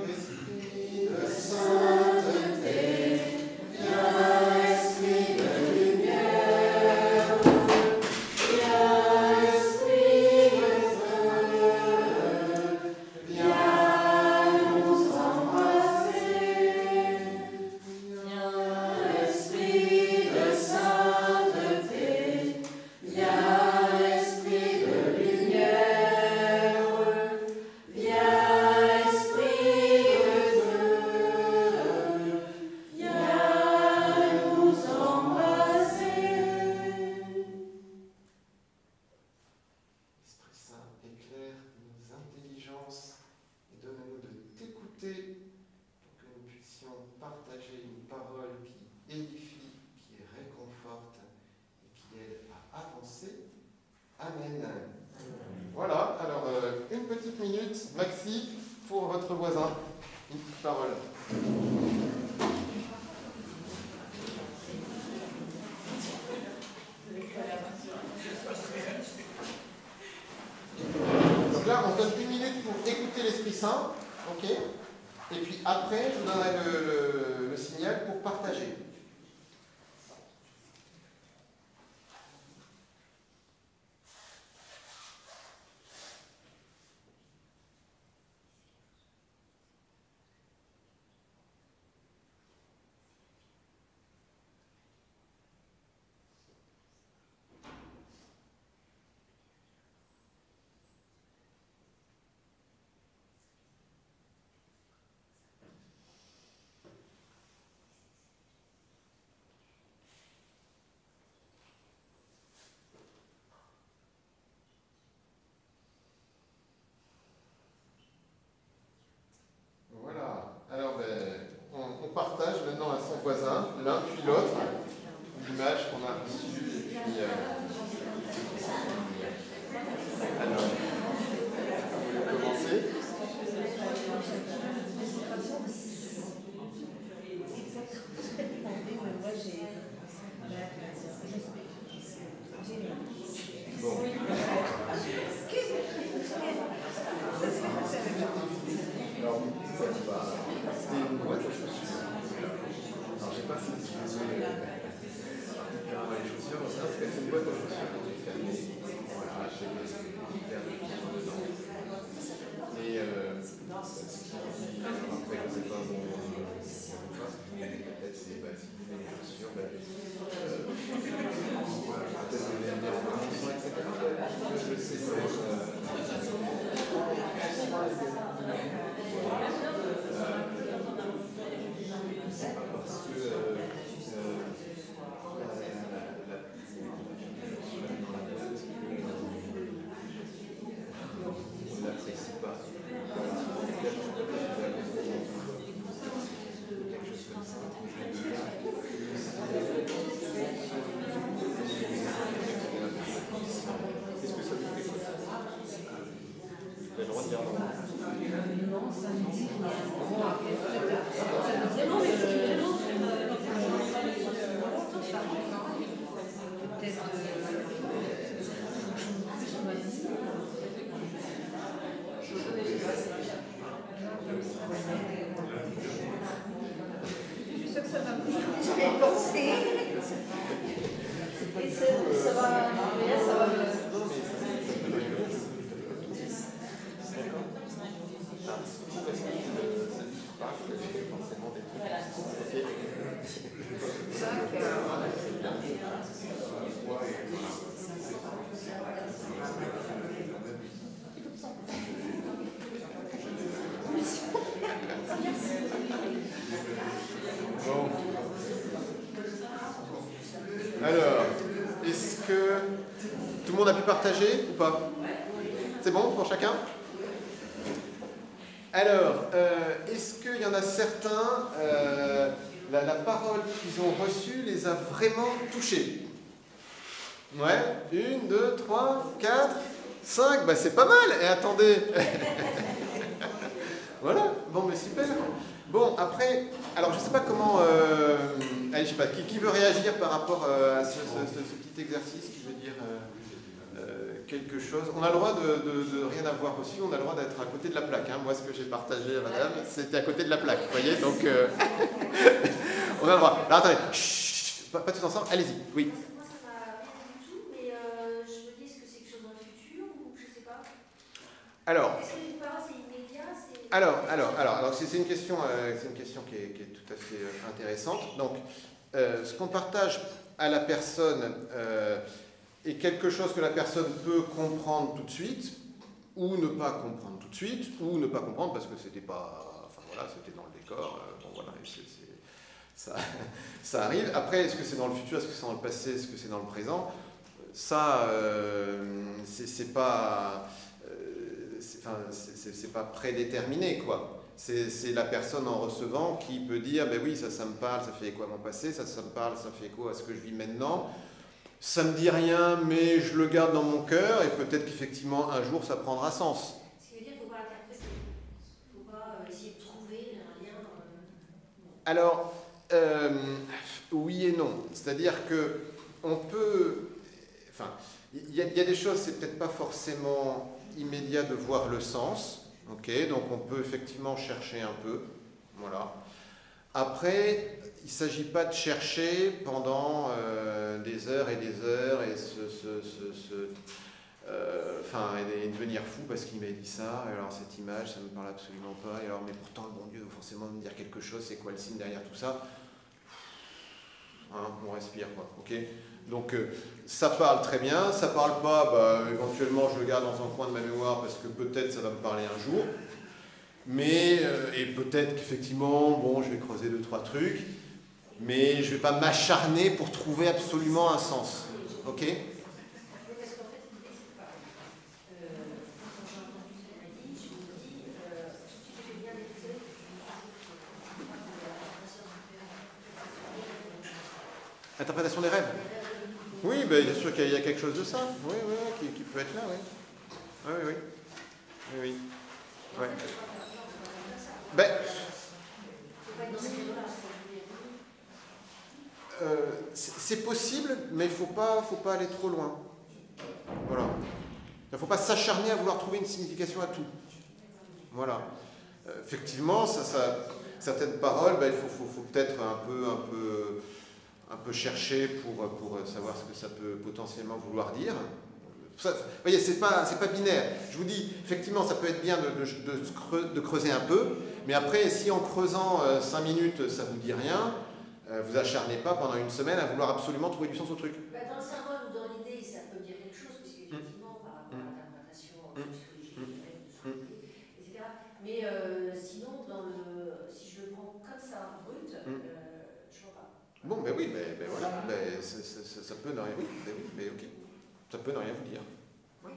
Esprit de sainteté, viens, Esprit de lumière, viens, Esprit de feu, viens nous embrasser, viens, Esprit de sainteté, viens, Esprit de lumière, viens, Esprit de feu, viens nous embrasser. Esprit Saint, éclaire nos intelligences et donne-nous de t'écouter pour que nous puissions partager une parole qui édifie, qui réconforte et qui aide à avancer. Amen. Voilà, alors une petite minute, Maxi, pour votre voisin. Une petite parole. Donc là, on se donne 1 minute pour écouter l'Esprit Saint, ok? Et puis après, je vous donnerai le signal pour partager. Voilà. Alors, on partage maintenant à son voisin, l'un puis l'autre, l'image qu'on a reçue. Et puis, alors, vous voulez commencer? Bon. Alors, c'était une boîte à chaussures. Alors, je ne sais pas si vous avez les chaussures, ça, c'est une boîte à chaussures que j'ai fermée. Voilà, j'ai Bon. Alors, est-ce que tout le monde a pu partager ou pas? C'est bon pour chacun? Alors, est-ce qu'il y en a certains, la parole qu'ils ont reçue les a vraiment touchés? Ouais, 1, 2, 3, 4, 5, bah c'est pas mal. Et attendez. Voilà, bon, mais super. Bon, après, alors je sais pas comment. Allez, je sais pas, qui veut réagir par rapport à ce petit exercice qui veut dire quelque chose? On a le droit de rien avoir reçu, on a le droit d'être à côté de la plaque. Hein. Moi, ce que j'ai partagé à madame, c'était à côté de la plaque, vous voyez? Donc, on a le droit. Alors attendez, chut, pas tous ensemble, allez-y, oui. Moi, ça m'a rien du tout, mais je me dis, est-ce que c'est quelque chose dans le futur ou je sais pas? Alors. Est-ce que une parole, c'est immédiat? Alors, c'est une question qui est tout à fait intéressante. Donc, ce qu'on partage à la personne est quelque chose que la personne peut comprendre tout de suite, ou ne pas comprendre tout de suite, ou ne pas comprendre parce que c'était pas, enfin voilà, c'était dans le décor. Bon voilà, ça arrive. Après, est-ce que c'est dans le futur, est-ce que c'est dans le passé, est-ce que c'est dans le présent? Ça, c'est pas. C'est pas prédéterminé, quoi. C'est la personne en recevant qui peut dire, ben oui, ça me parle, ça fait écho à mon passé, ça me parle, ça fait écho à ce que je vis maintenant. Ça me dit rien, mais je le garde dans mon cœur, et peut-être qu'effectivement, un jour, ça prendra sens. Ce qui veut dire qu'il ne faut pas l'interpréter. Il ne faut pas essayer de trouver un lien. Alors, oui et non. C'est-à-dire que on peut... Enfin, il y a des choses, c'est peut-être pas forcément immédiat de voir le sens, ok, donc on peut effectivement chercher un peu, voilà. Après, il ne s'agit pas de chercher pendant des heures et des heures et et devenir fou parce qu'il m'a dit ça, et alors cette image, ça ne me parle absolument pas, et alors mais pourtant le bon Dieu veut forcément me dire quelque chose, c'est quoi le signe derrière tout ça? Hein, on respire, quoi, ok. Donc ça parle très bien, ça parle pas, bah, éventuellement je le garde dans un coin de ma mémoire parce que peut-être ça va me parler un jour, mais et peut-être qu'effectivement, bon, je vais creuser 2-3 trucs, mais je vais pas m'acharner pour trouver absolument un sens, ok? Parce qu'en fait, l'idée, c'est pas. Quand j'ai entendu ce qu'elle a dit, je me dis, tout de suite, j'ai bien désolé. Interprétation des rêves. Oui, ben, bien sûr qu'il y a quelque chose de ça. Oui, qui peut être là, oui. Oui. Ouais. Ben, c'est possible, mais il ne faut pas aller trop loin. Voilà. Il ne faut pas s'acharner à vouloir trouver une signification à tout. Voilà. Effectivement, certaines paroles, ben, il faut peut-être un peu chercher pour savoir ce que ça peut potentiellement vouloir dire. Ça, vous voyez, c'est pas binaire. Je vous dis, effectivement, ça peut être bien de creuser un peu, mais après, si en creusant 5 minutes, ça vous dit rien, vous acharnez pas pendant une semaine à vouloir absolument trouver du sens au truc. Bah, dans le symbole ou dans l'idée, ça peut dire quelque chose, parce qu'effectivement, par rapport à l'interprétation psychologique, etc. Mais sinon, si je le prends comme ça, brut, je vois pas. Bon, ben oui, ben voilà, ben, ça peut ne rien, oui, ben oui, mais ok, ça peut ne rien vous dire. Oui.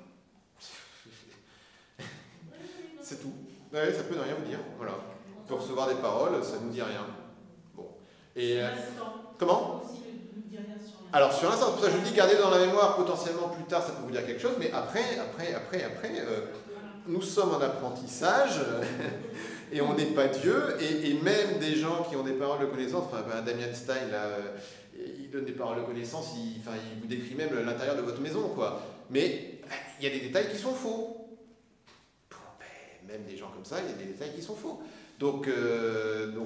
C'est tout. Ouais, ça peut ne rien vous dire, voilà. On peut recevoir des paroles, ça ne nous dit rien. Bon. Et comment? Alors sur l'instant, c'est pour ça que je vous dis, gardez dans la mémoire, potentiellement plus tard, ça peut vous dire quelque chose, mais après, nous sommes en apprentissage. Et on n'est pas Dieu, et même des gens qui ont des paroles de connaissance, enfin Damien Stein, là, il donne des paroles de connaissance, il vous décrit même l'intérieur de votre maison, quoi. Mais il y a des détails qui sont faux. Bon, ben, même des gens comme ça, il y a des détails qui sont faux. Donc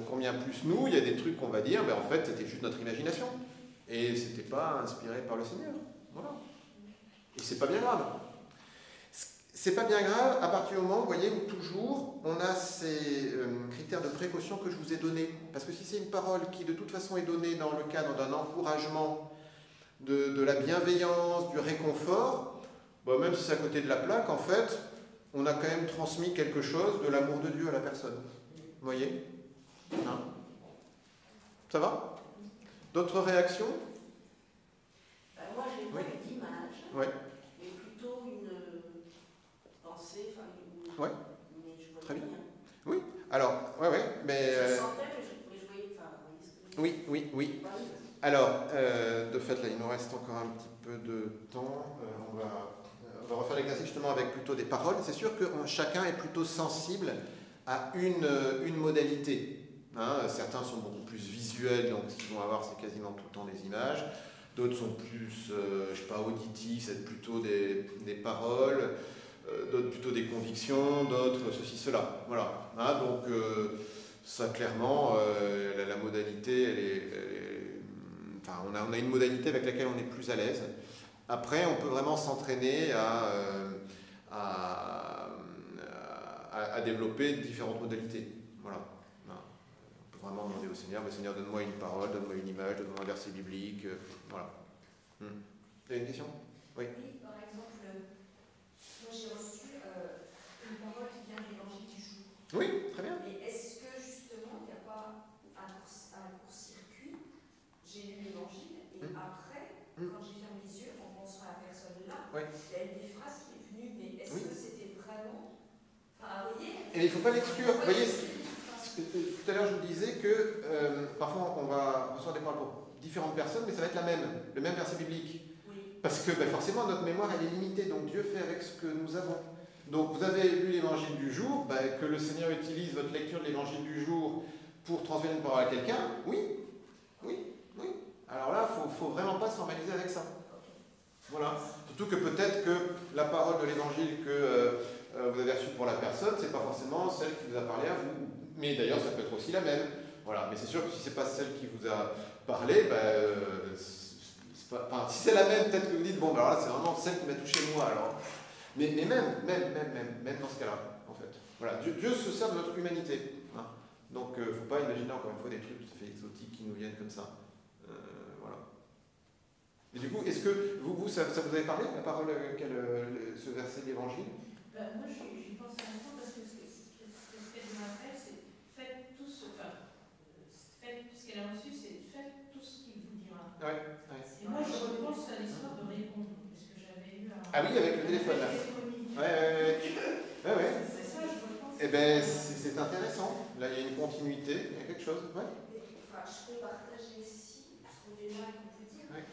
combien plus nous, il y a des trucs qu'on va dire, ben en fait c'était juste notre imagination. Et c'était pas inspiré par le Seigneur. Voilà. Et c'est pas bien grave. c'est pas bien grave à partir du moment, vous voyez, où toujours on a ces critères de précaution que je vous ai donnés. Parce que si c'est une parole qui de toute façon est donnée dans le cadre d'un encouragement, de la bienveillance, du réconfort, bon, même si c'est à côté de la plaque, en fait, on a quand même transmis quelque chose de l'amour de Dieu à la personne. Vous voyez, hein? Ça va? D'autres réactions? Moi, j'ai pas eu d'image, Oui. mais plutôt une pensée, enfin, Ouais. mais je vois Très bien. rien. Oui. Alors, ouais, mais... Je sentais, mais je voyais, enfin, vous voyez ce que je veux dire. Oui. Alors, de fait, là, il nous reste encore un petit peu de temps. On va refaire l'exercice justement avec plutôt des paroles. C'est sûr que chacun est plutôt sensible à une modalité. Hein. Certains sont beaucoup plus visuels, donc ce qu'ils vont avoir, c'est quasiment tout le temps des images. D'autres sont plus, je sais pas, auditifs, c'est plutôt des paroles. D'autres plutôt des convictions, d'autres ceci, cela. Voilà. Hein, donc, ça, clairement, la modalité, elle est enfin, on a une modalité avec laquelle on est plus à l'aise. Après, on peut vraiment s'entraîner à développer différentes modalités. Voilà. On peut vraiment demander au Seigneur, Seigneur, donne-moi une parole, donne-moi une image, donne-moi un verset biblique. Voilà. Vous avez une question? Oui. Oui, par exemple, moi j'ai reçu une parole qui vient de l'évangile du jour. Oui, très bien. Mais est-ce que justement, il n'y a pas un court-circuit? J'ai lu l'évangile et après, quand j'ai fermé les yeux en pensant à la personne-là, il y a une des phrases qui est venue, mais est-ce que c'était vraiment... Enfin, vous voyez? Et il ne faut pas l'exclure. Vous voyez, tout à l'heure je vous disais que parfois on va recevoir des paroles pour différentes personnes, mais ça va être le même verset biblique. Parce que forcément notre mémoire elle est limitée, donc Dieu fait avec ce que nous avons. Donc vous avez lu l'évangile du jour, que le Seigneur utilise votre lecture de l'évangile du jour pour transmettre une parole à quelqu'un, oui. Alors là, il ne faut vraiment pas se formaliser avec ça. Voilà. Surtout que peut-être que la parole de l'évangile que vous avez reçue pour la personne, c'est pas forcément celle qui vous a parlé à vous. Mais d'ailleurs, ça peut être aussi la même. Voilà. Mais c'est sûr que si c'est pas celle qui vous a parlé, si c'est la même, peut-être que vous dites, bon, alors là, c'est vraiment celle qui m'a touché moi. Alors. Mais même dans ce cas-là, en fait. Voilà. Dieu se sert de notre humanité. Hein. Donc, il ne faut pas imaginer encore une fois des trucs tout à fait exotiques qui nous viennent comme ça. Voilà. Et du coup, est-ce que vous ça vous avait parlé, la parole, ce verset de l'Évangile? Moi, j'y pense à l'instant parce que ce qu'elle m'a fait, c'est faites tout ce qu'elle a reçu, c'est faites tout ce qu'il vous dira. Ouais. Et moi, je repense à l'histoire de répondre, parce que j'avais eu un... Ah oui, avec le téléphone, là. Ouais. C'est ça, je repense. Eh bien, c'est intéressant. Là, il y a une continuité, il y a quelque chose. Ouais. Enfin, je peux partager ici, parce qu'on est là et qu'on peut dire. Ouais.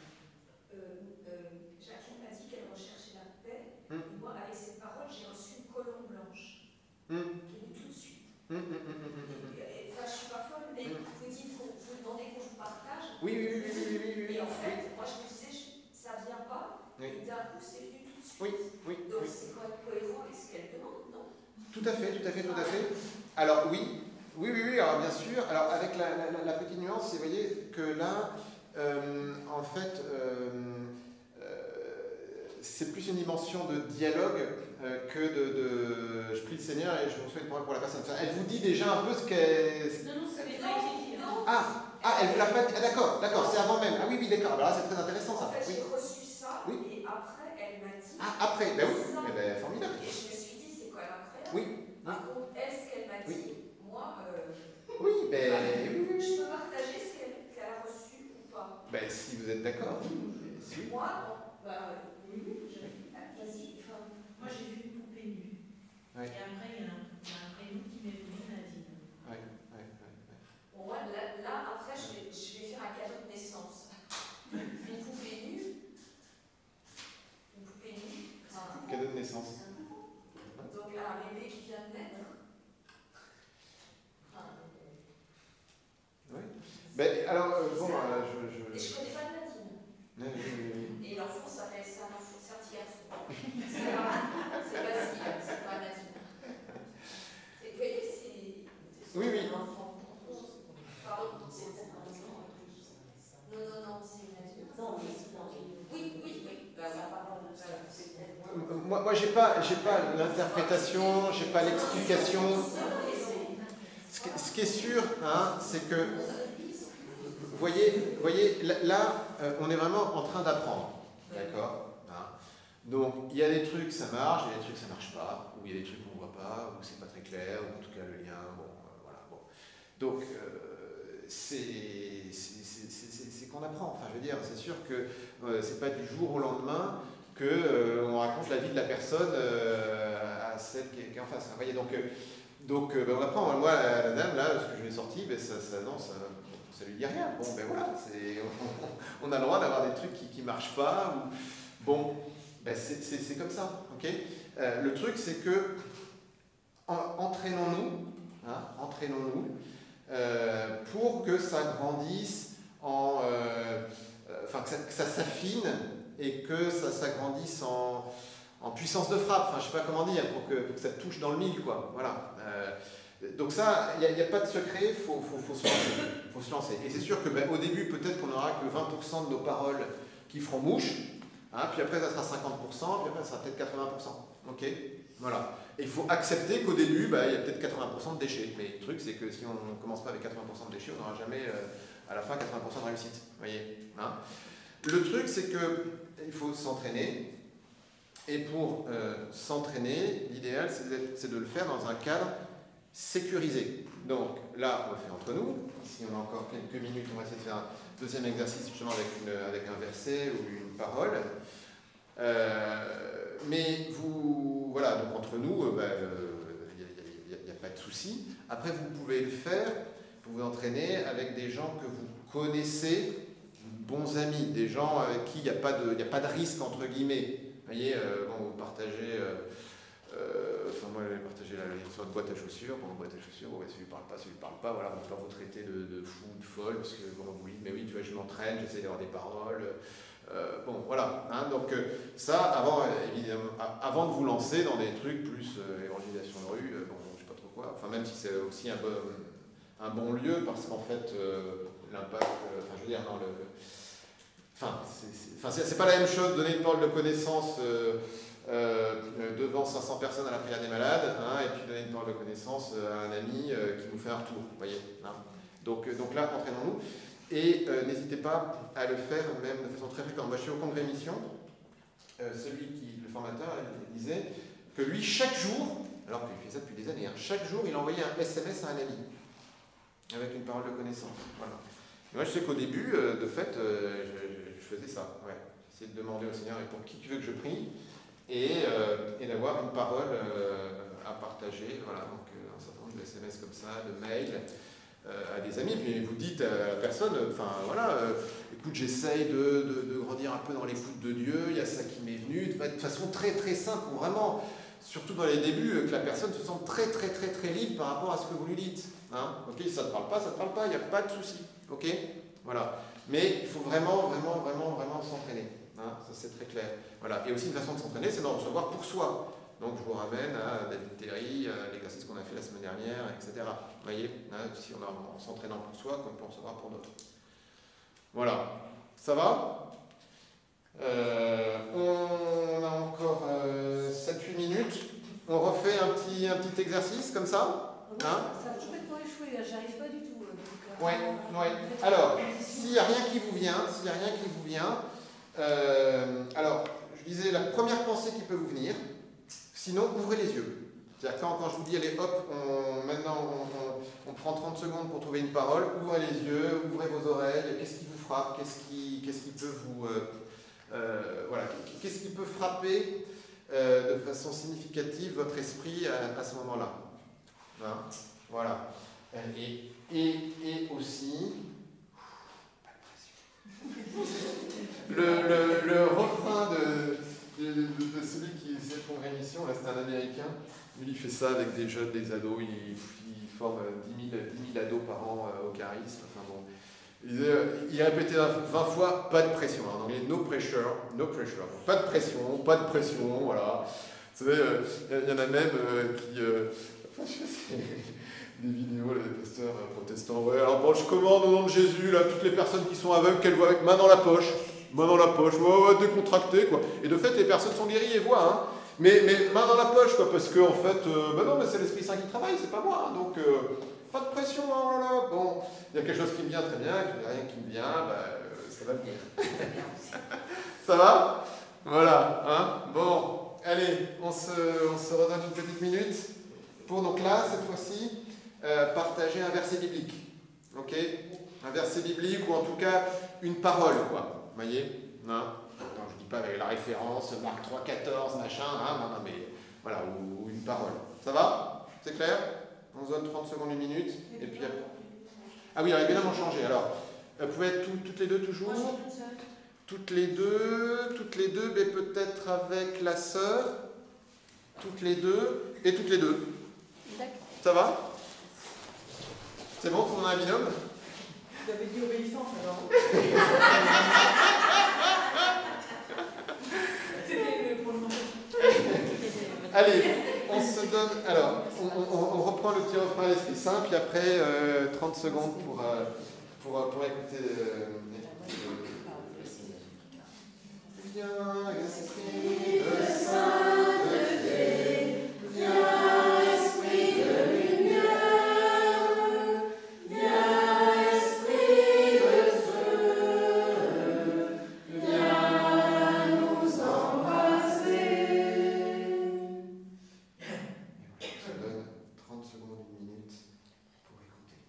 Jacqueline m'a dit qu'elle recherchait la paix. Et moi, avec cette parole, j'ai reçu une colombe blanche. Qui est venue tout de suite. Enfin, je suis pas folle, mais vous dites, vous demandez qu'on vous partage. Oui. Et en fait, moi, je me disais, ça vient pas. Et d'un coup, c'est venu tout de suite. Oui. Donc, c'est quand même cohérent avec ce qu'elle demande, non? Tout à fait. Alors oui, alors bien sûr. Alors avec la petite nuance, vous voyez que là, en fait, c'est plus une dimension de dialogue que de je prie le Seigneur et je reçois une parole pour la personne. Enfin, elle vous dit déjà un peu ce qu'elle... Non, c'est les faits qui disent. Elle vous l'a pas dit. D'accord, c'est avant même. Ah oui, d'accord. Alors là, c'est très intéressant ça. En fait, j'ai reçu ça et après, elle m'a dit... Après, oui. Formidable. Et je me suis dit, c'est quand même incroyable. Oui. Par contre, elle, ce qu'elle m'a dit, moi... Oui. Je peux partager ce qu'elle a reçu ou pas? Si vous êtes d'accord. Moi, vas-y. Moi, j'ai vu une poupée nue. Et après, il y a un prénom qui m'est venu, Nadine. Bon, moi, là, après, je vais faire un cadeau de naissance. Une poupée nue. Cadeau de naissance. Donc, un bébé qui vient de naître. Alors, Et je connais pas de Nadine. Et l'enfant s'appelle ça, c'est un petit garçon. C'est Basile, c'est pas Nadine. Vous voyez, c'est un enfant. Pardon, c'est un enfant. Non, c'est Nadine. Oui. moi j'ai pas l'interprétation, j'ai pas l'explication. Ce qui est sûr, hein, c'est que, vous voyez là, on est vraiment en train d'apprendre, d'accord, hein. Donc, il y a des trucs, ça marche, il y a des trucs, ça marche pas, ou il y a des trucs qu'on voit pas, ou c'est pas très clair, ou en tout cas le lien, bon, voilà, bon. Donc, c'est qu'on apprend, enfin, je veux dire, c'est sûr que c'est pas du jour au lendemain qu'on raconte la vie de la personne à celle qui est en face, vous voyez, donc on apprend. Moi, la dame, là, ce que je lui ai sorti, ben, ça lui dit rien. Bon, ben voilà, on a le droit d'avoir des trucs qui ne marchent pas. Bon, ben c'est comme ça, ok. Le truc, c'est que entraînons-nous, hein, pour que ça grandisse enfin, que ça s'affine et que ça s'agrandisse en puissance de frappe, enfin je sais pas comment dire, pour que ça touche dans le mille, quoi. Voilà. Donc ça, il n'y a pas de secret, faut se lancer. Et c'est sûr que ben, au début, peut-être qu'on n'aura que 20% de nos paroles qui feront mouche, hein, puis après ça sera 50%, puis après ça sera peut-être 80%. Ok. Voilà. Et il faut accepter qu'au début, ben, il y a peut-être 80% de déchets. Mais le truc, c'est que si on ne commence pas avec 80% de déchets, on n'aura jamais à la fin 80% de réussite. Vous voyez, hein. Le truc, c'est qu'il faut s'entraîner. Et pour s'entraîner, l'idéal, c'est de le faire dans un cadre sécurisé. Donc là, on le fait entre nous. Si on a encore quelques minutes, on va essayer de faire un deuxième exercice justement avec un verset ou une parole. Mais vous, voilà, donc entre nous, il n'y a pas de souci. Après, vous pouvez le faire pour vous entraîner avec des gens que vous connaissez, bons amis, des gens avec qui il n'y a pas de risque, entre guillemets. Vous voyez, bon, vous partagez, enfin moi j'ai partagé l'histoire de boîte à chaussures, bon, boîte à chaussures, ouais, celui ne parle pas, voilà, on ne peut pas vous traiter de fou, de folle, parce que bon, oui, mais oui, tu vois, je m'entraîne, j'essaie d'avoir des paroles, bon, voilà, hein, donc ça, évidemment, avant de vous lancer dans des trucs plus évangélisation de rue, bon, je sais pas trop quoi, enfin même si c'est aussi un bon lieu, parce qu'en fait, l'impact, enfin je veux dire, non, c'est pas la même chose de donner une parole de connaissance devant 500 personnes à la prière des malades, hein, et puis donner une parole de connaissance à un ami qui nous fait un retour, vous voyez, hein. Donc là, entraînons-nous, et n'hésitez pas à le faire même de façon très fréquente. Moi, je suis au congrès mission, le formateur, il disait que lui, chaque jour, alors qu'il fait ça depuis des années, hein, chaque jour, il envoyait un SMS à un ami, avec une parole de connaissance, voilà. Et moi, je sais qu'au début, de fait, je faisais ça, ouais. J'essayais de demander au Seigneur pour qui tu veux que je prie, et d'avoir une parole à partager, voilà, donc un certain nombre de SMS comme ça, de mails à des amis, puis vous dites à la personne, enfin voilà, écoute, j'essaye de grandir un peu dans l'écoute de Dieu, il y a ça qui m'est venu, de façon très très simple, pour vraiment, surtout dans les débuts, que la personne se sente très très très très libre par rapport à ce que vous lui dites, hein. Ok, ça ne te parle pas, il n'y a pas de souci, ok, voilà. Mais il faut vraiment s'entraîner, hein, ça c'est très clair. Voilà. Et aussi une façon de s'entraîner, c'est d'en recevoir pour soi. Donc je vous ramène à David Terry, à l'exercice qu'on a fait la semaine dernière, etc. Vous voyez, hein, si en s'entraînant pour soi, qu'on peut en recevoir pour d'autres. Voilà. Ça va ? On a encore 7-8 minutes. On refait un petit exercice comme ça, hein ? Ça a complètement échoué, j'arrive pas du tout. Ouais. Alors, s'il n'y a rien qui vous vient, alors, je disais la première pensée qui peut vous venir, sinon ouvrez les yeux. C'est-à-dire quand je vous dis, allez hop, on prend 30 secondes pour trouver une parole, ouvrez les yeux, ouvrez vos oreilles, qu'est-ce qui vous frappe, qu'est-ce qui peut vous... voilà, qu'est-ce qui peut frapper de façon significative votre esprit à ce moment-là, hein, voilà. Et aussi, le refrain de celui qui faisait pour émission, là c'est un Américain, lui il fait ça avec des jeunes, des ados, il forme 10 000 ados par an au charisme, enfin bon. Il répétait 20 fois, pas de pression, en anglais, no pressure, pas de pression, voilà. Vous savez, il y en a même qui... des vidéos, là, des pasteurs protestants. Ouais, alors bon, je commande au nom de Jésus, là, toutes les personnes qui sont aveugles, qu'elles voient avec main dans la poche, ouais, décontracté, quoi. Et de fait, les personnes sont guéries et voient, hein. Mais main dans la poche, quoi, parce que en fait, ben non, mais c'est l'Esprit Saint qui travaille, c'est pas moi, hein, donc pas de pression, oh là là. Bon, il y a quelque chose qui me vient très bien, il n'y a rien qui me vient, ça va venir. Ça va? Voilà, hein? Bon, allez, on se redonne une petite minute pour donc là, cette fois-ci, partager un verset biblique. Ok? Un verset biblique ou en tout cas une parole, quoi. Vous voyez? Hein? Attends, je ne dis pas avec la référence, Marc 3, 14, machin, hein? Non, mais voilà, ou une parole. Ça va? C'est clair? On se donne 30 secondes, une minute, et puis après. Ah oui, alors évidemment changé. Alors, vous pouvez être toutes les deux toujours? Toutes les deux, mais peut-être avec la sœur. Toutes les deux, et toutes les deux. Ça va? C'est bon, tout le monde a un binôme? Vous avez dit obéissance alors. C'était pour le moment. Allez, on se donne. Alors, on reprend le petit refrain à l'Esprit Saint, puis après 30 secondes pour écouter. Viens, Esprit de sainteté, viens, Esprit de lumière, viens, Esprit de feu, viens nous embrasser. Et voilà, ça donne 30 secondes, une minute pour écouter.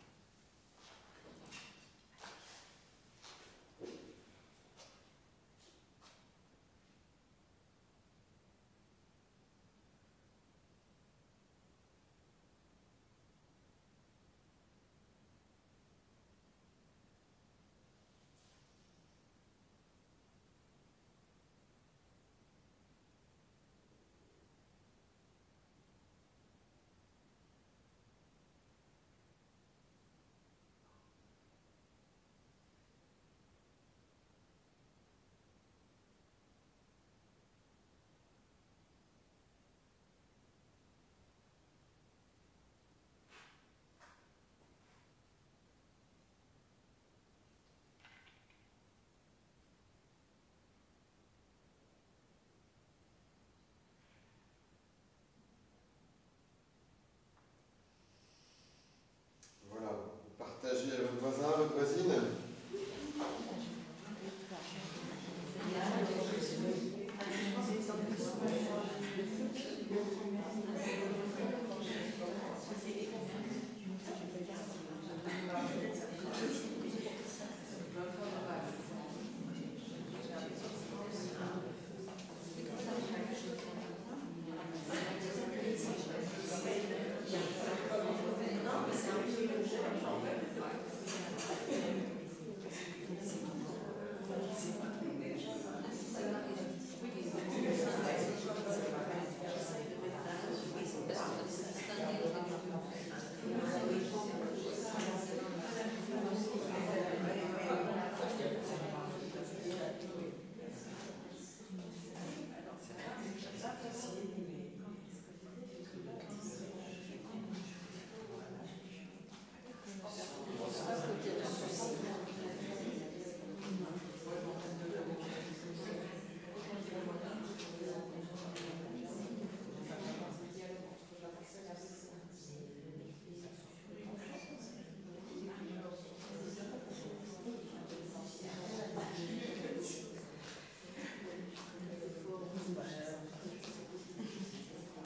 Voilà, partagez à votre voisin, votre voisine.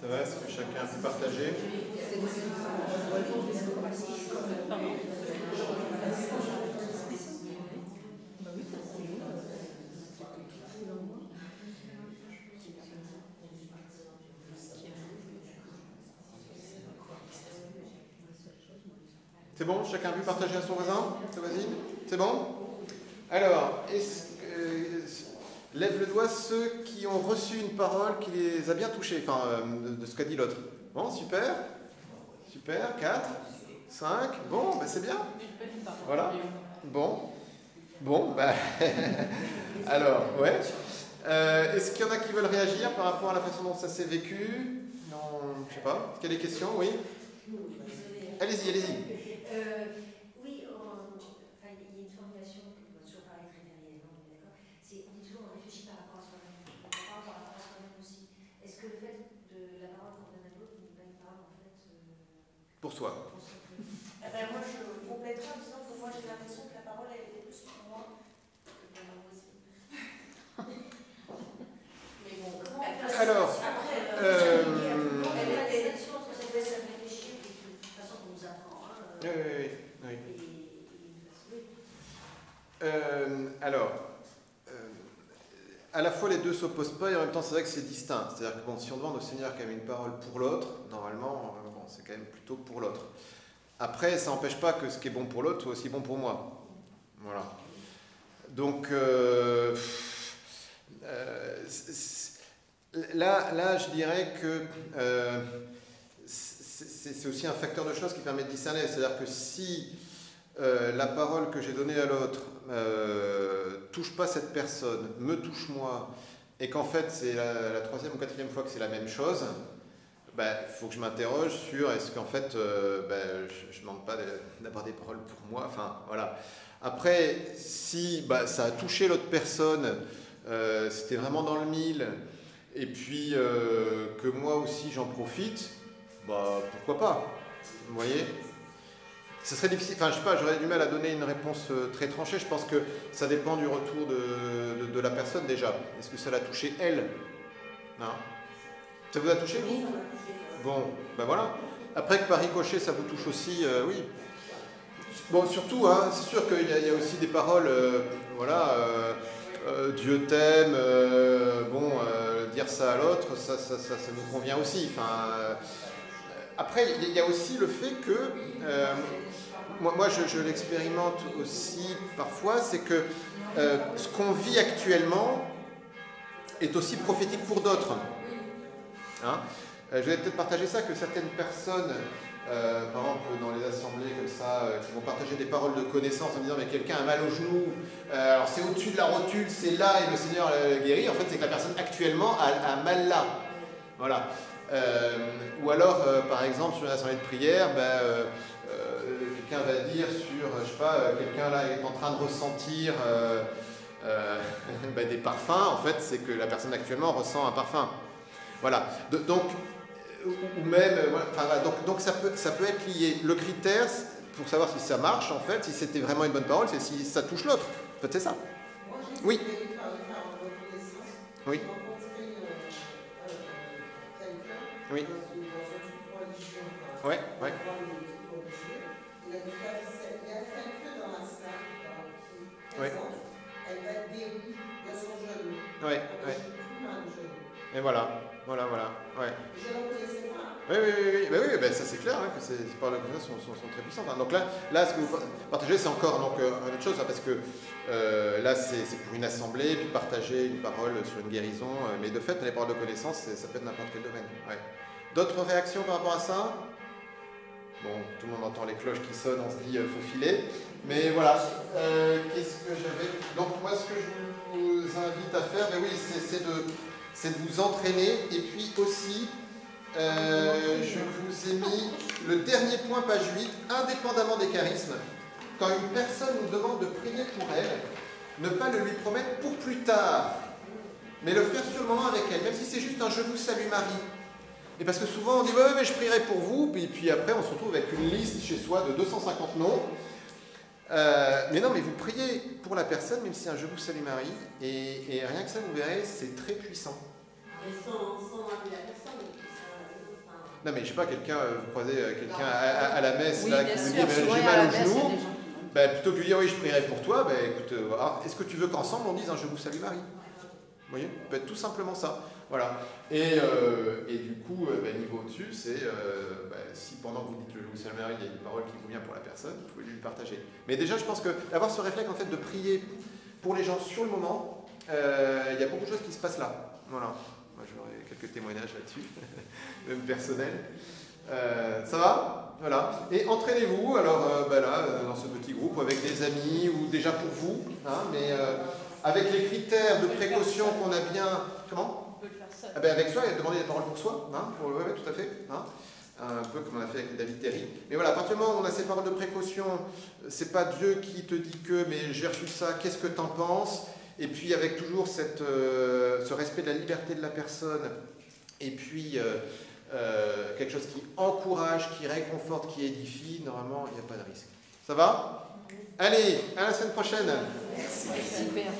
Ça va, est-ce que chacun a pu partager? C'est bon? Chacun a pu partager à son voisin, sa voisine? C'est bon? Alors, lève le doigt ceux qui ont reçu une parole qui les a bien touchés, enfin, de ce qu'a dit l'autre. Bon, super. Super, 4, 5, bon, ben c'est bien. Voilà. Bon, ben, alors, ouais. Est-ce qu'il y en a qui veulent réagir par rapport à la façon dont ça s'est vécu? Non, je sais pas. Est-ce qu'il y a des questions? Oui. Allez-y, allez-y. Oui, enfin, il y a une formulation qui va toujours paraître éternellement, on est d'accord. On dit toujours on réfléchit par rapport à soi-même, on parle par rapport à soi-même aussi. Est-ce que le fait Alors, à la fois les deux ne s'opposent pas et en même temps c'est vrai que c'est distinct. C'est-à-dire que bon, si on demande au Seigneur quand même une parole pour l'autre, normalement, bon, c'est quand même plutôt pour l'autre. Après, ça n'empêche pas que ce qui est bon pour l'autre soit aussi bon pour moi. Voilà. Donc, là, je dirais que c'est aussi un facteur de choses qui permet de discerner. C'est-à-dire que si la parole que j'ai donnée à l'autre touche pas cette personne, me touche moi, et qu'en fait c'est la troisième ou quatrième fois que c'est la même chose, il faut que je m'interroge sur est-ce qu'en fait je ne demande pas d'avoir des paroles pour moi. Enfin voilà. Après, si ça a touché l'autre personne, c'était vraiment dans le mille, et puis que moi aussi j'en profite, pourquoi pas, vous voyez. Ce serait difficile, enfin je sais pas, j'aurais du mal à donner une réponse très tranchée. Je pense que ça dépend du retour de la personne déjà. Est-ce que ça l'a touché elle? Non. Ça vous a touché vous? Bon, voilà. Après que par ricochet ça vous touche aussi, oui. Bon, surtout, hein, c'est sûr qu'il y a aussi des paroles, Dieu t'aime, dire ça à l'autre, ça nous convient aussi. Enfin, après, il y a aussi le fait que, moi je l'expérimente aussi parfois, c'est que ce qu'on vit actuellement est aussi prophétique pour d'autres. Hein, je vais peut-être partager ça, que certaines personnes, par exemple dans les assemblées comme ça, qui vont partager des paroles de connaissance en disant mais quelqu'un a mal au genou, alors c'est au-dessus de la rotule, c'est là et le Seigneur guérit. En fait, c'est que la personne actuellement a mal là. Voilà. Ou alors, par exemple, sur une assemblée de prière, quelqu'un va dire sur, je sais pas, quelqu'un là est en train de ressentir des parfums. En fait, c'est que la personne actuellement ressent un parfum. Voilà. Donc, ou même, donc ça peut être lié. Le critère pour savoir si ça marche, en fait, si c'était vraiment une bonne parole, c'est si ça touche l'autre. En fait, c'est ça. Oui. Oui. Oui. Ouais. Ouais. Ouais. Et voilà. Ouais. Oui, ça c'est clair, hein, que ces paroles de connaissance sont très puissantes. Hein. Donc là, ce que vous partagez, c'est encore une autre chose, hein, parce que là, c'est pour une assemblée, puis partager une parole sur une guérison, mais de fait, les paroles de connaissance, ça peut être n'importe quel domaine. Ouais. D'autres réactions par rapport à ça? Bon, tout le monde entend les cloches qui sonnent, on se dit faut filer. Mais voilà, qu'est-ce que j'avais... Donc moi, ce que je vous invite à faire, c'est de vous entraîner. Et puis aussi, je vous ai mis le dernier point, page 8, indépendamment des charismes. Quand une personne nous demande de prier pour elle, ne pas le lui promettre pour plus tard, mais le faire sur le moment avec elle, même si c'est juste un « Je vous salue Marie ». Et parce que souvent on dit ouais, mais je prierai pour vous, et puis après on se retrouve avec une liste chez soi de 250 noms. Mais non, mais vous priez pour la personne, même si c'est un Je vous salue Marie, et rien que ça, vous verrez, c'est très puissant. Mais sans appeler la personne. Non, mais je sais pas, vous croisez quelqu'un à la messe oui, là, qui vous dit j'ai mal au genou, plutôt que de dire oui, je prierai pour toi, écoute, est-ce que tu veux qu'ensemble on dise un Je vous salue Marie? Vous voyez, peut être tout simplement ça. Voilà. Et du coup, niveau au-dessus, c'est si pendant que vous dites le Je vous salue Marie, il y a une parole qui vous vient pour la personne, vous pouvez lui partager. Mais déjà, je pense que d'avoir ce réflexe en fait de prier pour les gens sur le moment, il y a beaucoup de choses qui se passent là. Voilà. Moi, j'aurai quelques témoignages là-dessus, même personnels. Ça va? Voilà. Et entraînez-vous, alors dans ce petit groupe, avec des amis ou déjà pour vous, hein, mais avec les critères de précaution qu'on a bien. Comment? On peut le faire seul. Avec soi, il a demandé des paroles pour soi, hein, oui, tout à fait. Hein, un peu comme on a fait avec David Terry. Mais voilà, à partir du moment où on a ces paroles de précaution, c'est pas Dieu qui te dit que, mais j'ai reçu ça, qu'est-ce que t'en penses? Et puis avec toujours ce respect de la liberté de la personne, et puis quelque chose qui encourage, qui réconforte, qui édifie, normalement, il n'y a pas de risque. Ça va? Allez, à la semaine prochaine. Super.